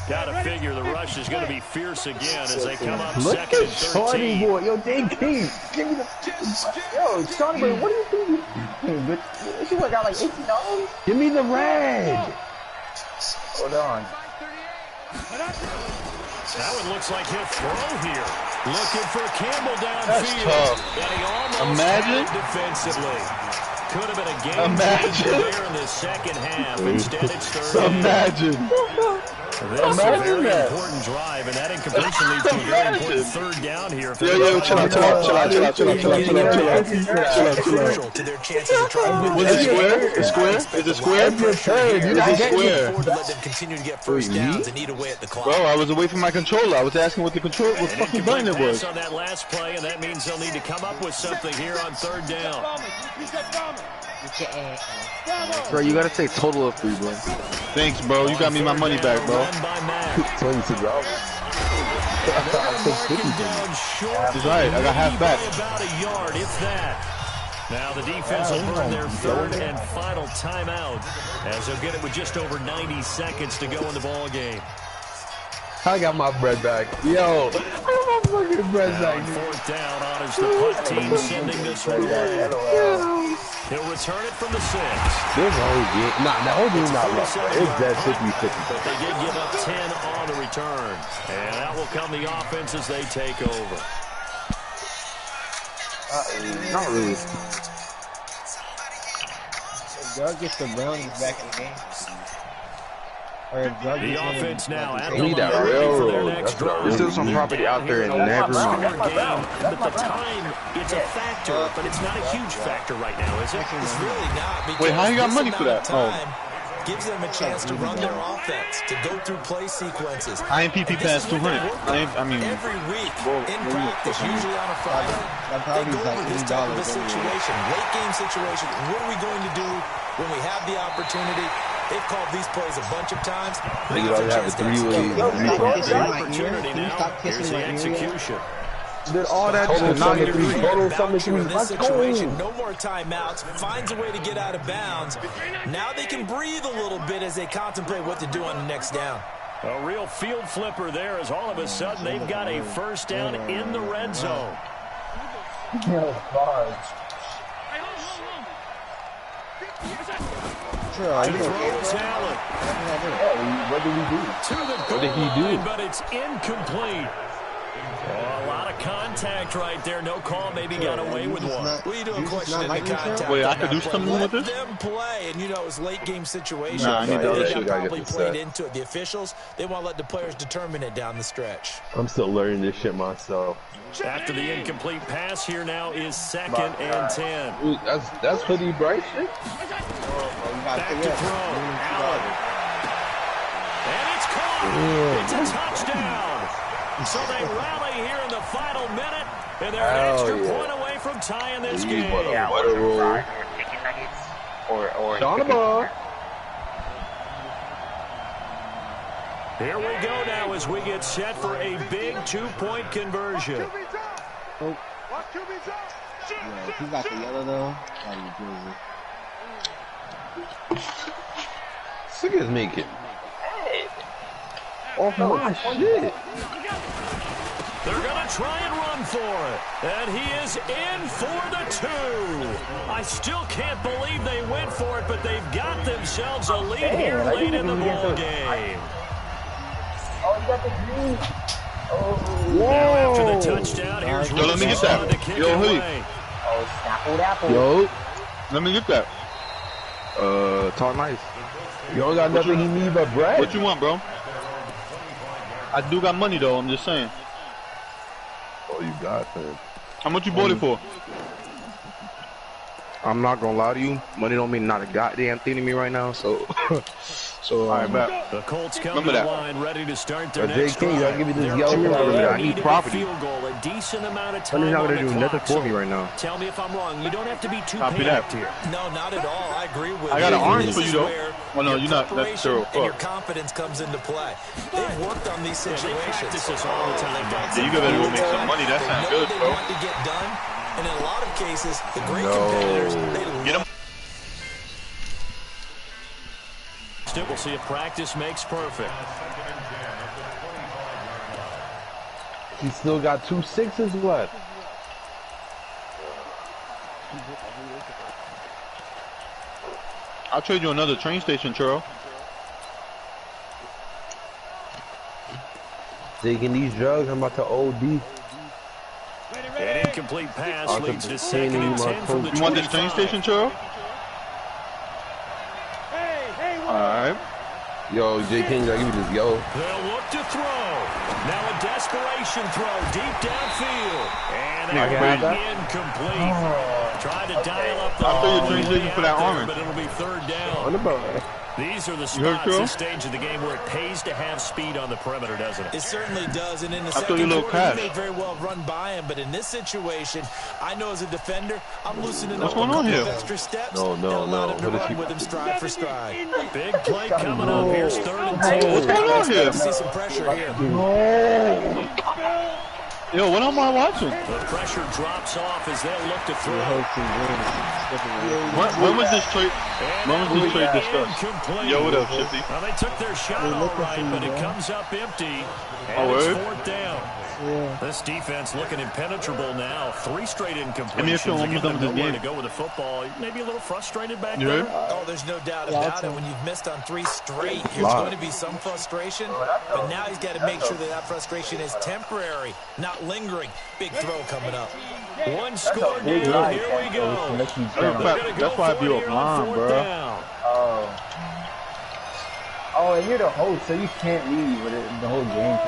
[SPEAKER 1] Got to figure the rush is going to be fierce again as they come up
[SPEAKER 4] Look
[SPEAKER 1] second
[SPEAKER 4] at
[SPEAKER 1] and
[SPEAKER 4] Shorty
[SPEAKER 1] 13.
[SPEAKER 4] boy. Yo, J. King. Give me the. Yo, Shorty boy, what do you think? She got like $18.
[SPEAKER 5] Give me the red.
[SPEAKER 4] Hold on.
[SPEAKER 1] That one looks like he'll throw here. Looking for Campbell downfield.
[SPEAKER 6] That's tough.
[SPEAKER 1] And he almost
[SPEAKER 6] Imagine.
[SPEAKER 1] defensively. Could have been a game changer there in the second half. Instead, it's third.
[SPEAKER 6] Imagine.
[SPEAKER 1] This is a very important drive, and that incompletion leads to a very important third down here.
[SPEAKER 6] Yo, chill out.
[SPEAKER 3] Crucial to their chances of trying.
[SPEAKER 6] Was it square? Is it square? Is it square?
[SPEAKER 3] To let them continue to get first downs and eat away at the clock.
[SPEAKER 6] Bro, I was away from my controller. I was asking what the fucking button it was.
[SPEAKER 1] On that last play, and that means they'll need to come up with something here on third down.
[SPEAKER 9] Bro, you gotta say total of 3, bro.
[SPEAKER 6] Thanks, bro. You got me my money back, bro.
[SPEAKER 5] $26.
[SPEAKER 6] He's right. I got half back.
[SPEAKER 1] About a yard, if that. Now the defense will burn their third and final timeout as they'll get it with just over 90 seconds to go in the ball game.
[SPEAKER 5] I got my bread back. Yo, I got my fucking bread back.
[SPEAKER 1] Fourth down on is the punt team sending this one away. He'll return it from the 6.
[SPEAKER 5] This whole game, the whole game's not rough. It's dead 50-50.
[SPEAKER 1] But they did give up 10 on the return. And out will come the offense as they take over.
[SPEAKER 5] Not really.
[SPEAKER 4] Doug gets the Brownies back in the game.
[SPEAKER 1] The offense now at the
[SPEAKER 5] Need that
[SPEAKER 1] line for their
[SPEAKER 5] railroad.
[SPEAKER 1] next drive.
[SPEAKER 9] There's still some property out there and never.
[SPEAKER 1] But the time, it's a factor, but it's not a huge factor right now, is it?
[SPEAKER 3] It's really not.
[SPEAKER 6] Wait, how you got money for that?
[SPEAKER 3] Oh. Gives them a chance to run their offense, to go through play sequences.
[SPEAKER 6] I ain't PP past 200.
[SPEAKER 3] Every week in practice, usually on a Friday, they go over this type of a situation, late game situation. What are we going to do when we have the opportunity? They've called these plays a bunch of times.
[SPEAKER 5] They could already have a 3-way.
[SPEAKER 1] Opportunity now. Here's the execution.
[SPEAKER 5] Did all that to knock it through. Total something through. Let's go.
[SPEAKER 3] No more timeouts. Finds a way to get out of bounds. Now they can breathe a little bit as they contemplate what to do on the next down.
[SPEAKER 1] A real field flipper there as all of a sudden they've got a first down in the red zone.
[SPEAKER 4] Sure,
[SPEAKER 5] What did we do?
[SPEAKER 1] What did he do? But it's incomplete. Oh, a lot of contact right there. No call. Maybe got away with one.
[SPEAKER 3] What are you doing questioning the contact?
[SPEAKER 6] Wait, I could do something with this?
[SPEAKER 3] Let them play. And, you know, it's late game situation.
[SPEAKER 6] Nah, I need that
[SPEAKER 3] They
[SPEAKER 6] shit.
[SPEAKER 3] probably played into it. The officials, they want to let the players determine it down the stretch.
[SPEAKER 5] I'm still learning this shit myself.
[SPEAKER 1] After the incomplete pass, here now is 2nd and 10.
[SPEAKER 5] Ooh, that's hoodie bright shit.
[SPEAKER 1] Back to throw. Allen. And it's caught. It's a touchdown. So they rally here in the final minute, and they're an extra point away from tying this game.
[SPEAKER 5] What a roll. On the ball.
[SPEAKER 1] Here we go now as we get set for a big 2-point conversion.
[SPEAKER 4] He got the yellow though.
[SPEAKER 5] Sick as making. Off my shit.
[SPEAKER 1] They're going to try and run for it. And he is in for the 2. I still can't believe they went for it, but they've got themselves a lead here late in the ball game.
[SPEAKER 4] Oh, you got the green.
[SPEAKER 1] Now after the touchdown, here's
[SPEAKER 6] Yo, let me get that. Yo, hoodie.
[SPEAKER 4] Oh, snappled apple.
[SPEAKER 5] Yo,
[SPEAKER 6] Let me get that.
[SPEAKER 9] Talk nice.
[SPEAKER 5] you don't got nothing he need but bread.
[SPEAKER 6] What you want, bro? I do got money, though. I'm just saying.
[SPEAKER 5] Oh, you got that.
[SPEAKER 6] How much you bought it for?
[SPEAKER 9] I'm not gonna lie to you. Money don't mean not a goddamn thing to me right now. So So, all right, bet.
[SPEAKER 1] The Colts come to the line ready to start their next
[SPEAKER 5] JK,
[SPEAKER 1] drive.
[SPEAKER 5] give me this yellow.
[SPEAKER 9] I need property.
[SPEAKER 1] Field goal, a decent amount of time.
[SPEAKER 9] He's not going to do nothing
[SPEAKER 1] clock,
[SPEAKER 9] for me right now.
[SPEAKER 1] Tell me if I'm wrong. You don't have to be too
[SPEAKER 9] Copy
[SPEAKER 1] panicked
[SPEAKER 9] that.
[SPEAKER 1] here.
[SPEAKER 3] No, not at all. I agree with you.
[SPEAKER 9] I got an orange for
[SPEAKER 3] This
[SPEAKER 9] you,
[SPEAKER 3] is
[SPEAKER 9] though.
[SPEAKER 3] where
[SPEAKER 9] Well, no,
[SPEAKER 3] your
[SPEAKER 9] you're not. That's
[SPEAKER 3] preparation
[SPEAKER 9] zero.
[SPEAKER 3] and your confidence comes into play. They've worked on these situations.
[SPEAKER 1] They practice this all the time.
[SPEAKER 9] Yeah, you better go make some money. That sounds good,
[SPEAKER 3] They
[SPEAKER 9] bro.
[SPEAKER 3] want to get done, and in a lot of cases, the great competitors, they
[SPEAKER 9] Get him.
[SPEAKER 1] We'll see if practice makes perfect.
[SPEAKER 5] He still got 2 6s left.
[SPEAKER 9] I'll trade you another train station, Churro.
[SPEAKER 5] Taking these drugs, I'm about to OD.
[SPEAKER 1] An incomplete pass leads to 2nd and 10 from the 25.
[SPEAKER 9] You want this train station, Churro? Alright.
[SPEAKER 5] Yo, J King, I give you this yo.
[SPEAKER 1] They'll look to throw. Now a desperation throw deep downfield. And incomplete. Tried to dial up the
[SPEAKER 9] I'll throw your train
[SPEAKER 1] ball
[SPEAKER 9] station for that
[SPEAKER 1] there,
[SPEAKER 9] orange.
[SPEAKER 1] but it'll be 3rd down.
[SPEAKER 5] On the boat.
[SPEAKER 1] These are the
[SPEAKER 9] You heard,
[SPEAKER 1] spots,
[SPEAKER 9] Churro?
[SPEAKER 1] this stage of the game where it pays to have speed on the perimeter, doesn't it?
[SPEAKER 3] It certainly does, and in the
[SPEAKER 9] I'll throw you
[SPEAKER 3] second
[SPEAKER 9] a little
[SPEAKER 3] quarter,
[SPEAKER 9] cash.
[SPEAKER 3] he may very well run by him, but in this situation, I know as a defender, I'm loosening
[SPEAKER 9] What's
[SPEAKER 3] up
[SPEAKER 9] going
[SPEAKER 3] a
[SPEAKER 9] on
[SPEAKER 3] couple
[SPEAKER 9] here?
[SPEAKER 3] of extra steps
[SPEAKER 5] No,
[SPEAKER 3] and allowing him to
[SPEAKER 5] what is
[SPEAKER 3] run
[SPEAKER 5] he-
[SPEAKER 3] with him stride for stride.
[SPEAKER 1] Big play coming up. Here's 3rd and 10.
[SPEAKER 9] What's going on here?
[SPEAKER 3] See some pressure here.
[SPEAKER 9] Yo, what am I watching?
[SPEAKER 1] The pressure drops off as they'll look to throw.
[SPEAKER 9] When was this trade? When was this trade discussed?
[SPEAKER 1] Incomplete.
[SPEAKER 9] Yo, what up, Shifty?
[SPEAKER 1] Well, they took their shot all right, but it comes up empty. And
[SPEAKER 9] Oh,
[SPEAKER 1] it's
[SPEAKER 9] word?
[SPEAKER 1] 4th down. This defense looking impenetrable now. 3 straight
[SPEAKER 9] Give me a feel
[SPEAKER 1] incompletions.
[SPEAKER 9] almost done with this
[SPEAKER 1] Nowhere
[SPEAKER 9] game.
[SPEAKER 1] to go with the football. Maybe a little frustrated back
[SPEAKER 9] You
[SPEAKER 1] there.
[SPEAKER 9] heard?
[SPEAKER 3] Oh, there's no doubt about it. When you've missed on 3 straight, there's
[SPEAKER 5] Lot.
[SPEAKER 3] going to be some frustration. But now he's got to make sure that that frustration is temporary, not lingering. Big throw coming up.
[SPEAKER 1] One score down. Here we go.
[SPEAKER 9] That's why I be offline, bro.
[SPEAKER 4] Oh, and you're the host, so you can't leave with it the whole game.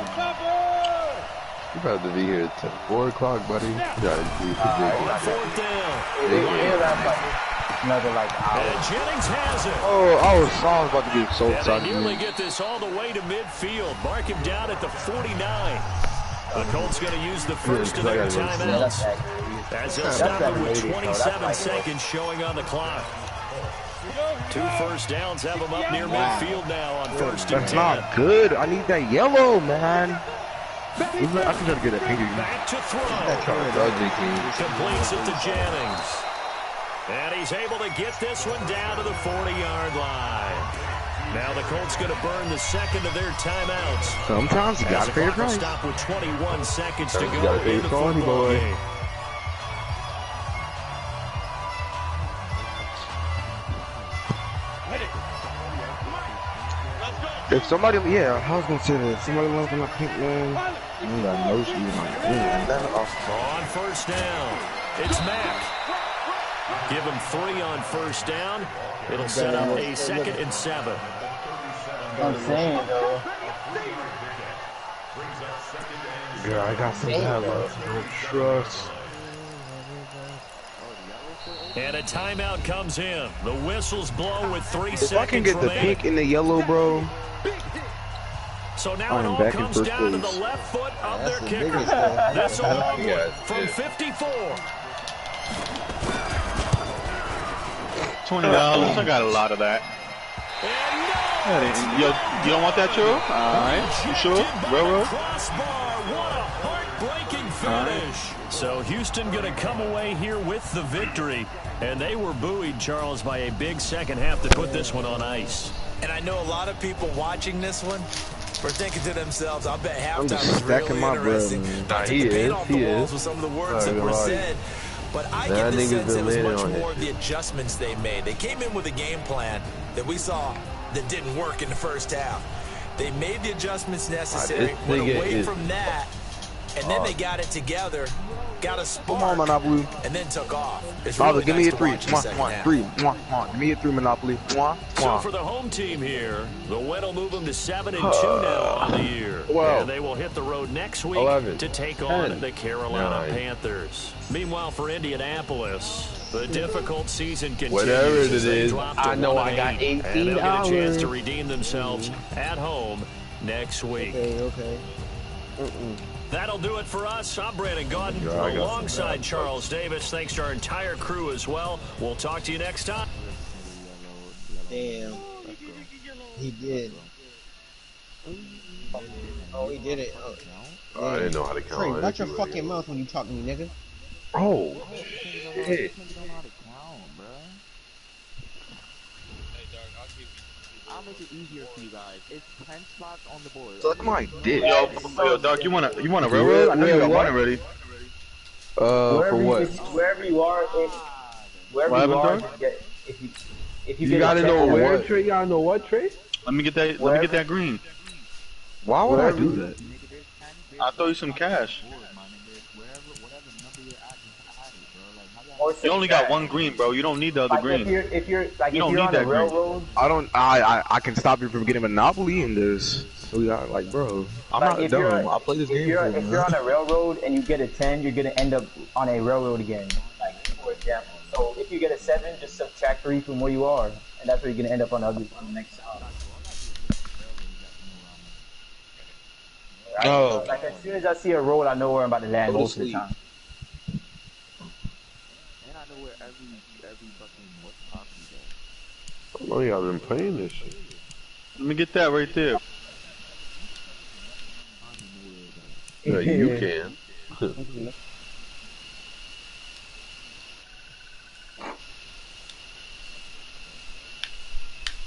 [SPEAKER 7] You about to be here till 4 o'clock, buddy. You gotta be ridiculous.
[SPEAKER 1] 4th down.
[SPEAKER 4] It'll last like another like hour.
[SPEAKER 1] And Jennings has it.
[SPEAKER 9] Oh, I was about to get so
[SPEAKER 1] And they
[SPEAKER 9] excited.
[SPEAKER 1] nearly get this all the way to midfield. Mark him down at the 49. The Colts going to use the first of their timeouts as they'll stop it with 27 seconds showing on the clock. 2 first downs have them up near midfield now on 1st and
[SPEAKER 9] That's
[SPEAKER 1] 10.
[SPEAKER 9] not good. I need that yellow, man. I can try to get that finger.
[SPEAKER 1] Back to throw.
[SPEAKER 7] Dodgy King.
[SPEAKER 1] Completes it to Jennings. And he's able to get this one down to the 40-yard line. Now the Colts going to burn the 2nd of their timeouts.
[SPEAKER 9] Sometimes you
[SPEAKER 1] As
[SPEAKER 9] gotta
[SPEAKER 1] the
[SPEAKER 9] pay your
[SPEAKER 1] clock will
[SPEAKER 9] price.
[SPEAKER 1] stop with 21 seconds to
[SPEAKER 9] You
[SPEAKER 1] go
[SPEAKER 9] gotta pay
[SPEAKER 1] in the
[SPEAKER 9] your price,
[SPEAKER 1] football
[SPEAKER 9] boy.
[SPEAKER 1] game.
[SPEAKER 9] If somebody, yeah, I was gonna say that. Somebody wants to pink, man. I ain't got no shoes on.
[SPEAKER 1] On 1st down, it's Mack. Give him 3 on 1st down. It'll set up a 2nd and 7.
[SPEAKER 4] I'm saying though.
[SPEAKER 9] Girl, I got some hella. No trust.
[SPEAKER 1] And a timeout comes in. The whistles blow with 3
[SPEAKER 9] If
[SPEAKER 1] seconds
[SPEAKER 9] I can get the
[SPEAKER 1] remaining.
[SPEAKER 9] pink and the yellow, bro.
[SPEAKER 1] So now it
[SPEAKER 9] I'm
[SPEAKER 1] all
[SPEAKER 9] back in
[SPEAKER 1] comes
[SPEAKER 9] first
[SPEAKER 1] down to
[SPEAKER 9] place.
[SPEAKER 1] the left foot of
[SPEAKER 4] That's
[SPEAKER 1] their
[SPEAKER 4] the
[SPEAKER 1] kicker.
[SPEAKER 4] biggest
[SPEAKER 1] This a long
[SPEAKER 7] Yeah,
[SPEAKER 1] one from 54.
[SPEAKER 9] $20. I got a lot of that.
[SPEAKER 1] And no!
[SPEAKER 9] You don't want that, Churro? Alright. You sure? Railroad?
[SPEAKER 1] Crossbar. What a heartbreaking finish. So Houston going to come away here with the victory. And they were buoyed, Charles, by a big second half to put this one on ice.
[SPEAKER 3] And I know a lot of people watching this one were thinking to themselves, I bet halftime
[SPEAKER 9] just
[SPEAKER 3] was really
[SPEAKER 9] stacking my bread,
[SPEAKER 3] interesting.
[SPEAKER 9] man.
[SPEAKER 3] Not to
[SPEAKER 5] he
[SPEAKER 3] paint
[SPEAKER 5] is,
[SPEAKER 3] off
[SPEAKER 5] he
[SPEAKER 3] the walls
[SPEAKER 5] is.
[SPEAKER 3] with some of the words
[SPEAKER 5] Not
[SPEAKER 3] that
[SPEAKER 5] gonna
[SPEAKER 3] were
[SPEAKER 5] lie.
[SPEAKER 3] said. But I
[SPEAKER 5] That
[SPEAKER 3] get the
[SPEAKER 5] nigga's
[SPEAKER 3] sense
[SPEAKER 5] been
[SPEAKER 3] it was
[SPEAKER 5] leaning
[SPEAKER 3] much
[SPEAKER 5] on it.
[SPEAKER 3] more of the adjustments they made. They came in with a game plan that we saw that didn't work in the first half. They made the adjustments necessary,
[SPEAKER 5] this
[SPEAKER 3] went
[SPEAKER 5] nigga
[SPEAKER 3] away
[SPEAKER 5] is-
[SPEAKER 3] from that, and then they got it together, got a spark,
[SPEAKER 9] Come on, Monopoly.
[SPEAKER 3] and then took off. It's
[SPEAKER 9] Father,
[SPEAKER 3] really
[SPEAKER 9] give
[SPEAKER 3] nice
[SPEAKER 9] me a
[SPEAKER 3] to
[SPEAKER 9] 3.
[SPEAKER 3] watch in the second half.
[SPEAKER 9] 3. Give me a 3, Monopoly.
[SPEAKER 1] So for the home team here, the win will move them to 7-2 now on the year.
[SPEAKER 9] 12.
[SPEAKER 1] And they will hit the road next week
[SPEAKER 5] 11.
[SPEAKER 1] to take on
[SPEAKER 5] 10.
[SPEAKER 1] the Carolina
[SPEAKER 5] 9.
[SPEAKER 1] Panthers. Meanwhile, for Indianapolis, The difficult season continues.
[SPEAKER 7] Whatever it is,
[SPEAKER 5] I know I got $18.
[SPEAKER 1] And they'll get a chance to redeem themselves at home next week.
[SPEAKER 5] Okay.
[SPEAKER 1] That'll do it for us. I'm Brandon Gaudin alongside Charles Davis. Thanks to our entire crew as well. We'll talk to you next time.
[SPEAKER 10] Damn. He did. Oh, he did it. Oh,
[SPEAKER 7] I didn't know how to count.
[SPEAKER 10] Trey, watch your fucking mouth when you talk to me, nigga.
[SPEAKER 7] Oh, shit.
[SPEAKER 11] I'll make it easier for you guys. It's 10 spots on the board.
[SPEAKER 7] Suck my dick.
[SPEAKER 6] Yo, Doc, you wanna railroad? I know you got one already.
[SPEAKER 7] For what?
[SPEAKER 4] Wherever you are, if you
[SPEAKER 5] gotta know where,
[SPEAKER 7] what?
[SPEAKER 5] Trey. You gotta know what, Trey?
[SPEAKER 6] Let me get that green.
[SPEAKER 7] Why would I do that?
[SPEAKER 6] I'll throw you some cash. You only got one green, bro. You don't need the other green.
[SPEAKER 4] If you're
[SPEAKER 6] need that
[SPEAKER 4] railroad,
[SPEAKER 9] I can stop you from getting Monopoly in this. So we got like, bro, I'm not dumb. I play this game.
[SPEAKER 4] If you're on a railroad and you get a 10, you're gonna end up on a railroad again. Like for example, so if you get a 7, just subtract 3 from where you are, and that's where you're gonna end up on the next side.
[SPEAKER 9] Oh.
[SPEAKER 4] Like as soon as I see a road, I know where I'm about to land most of the time.
[SPEAKER 7] Oh yeah, I've been playing this shit.
[SPEAKER 6] Let me get that right there.
[SPEAKER 7] Yeah, you can.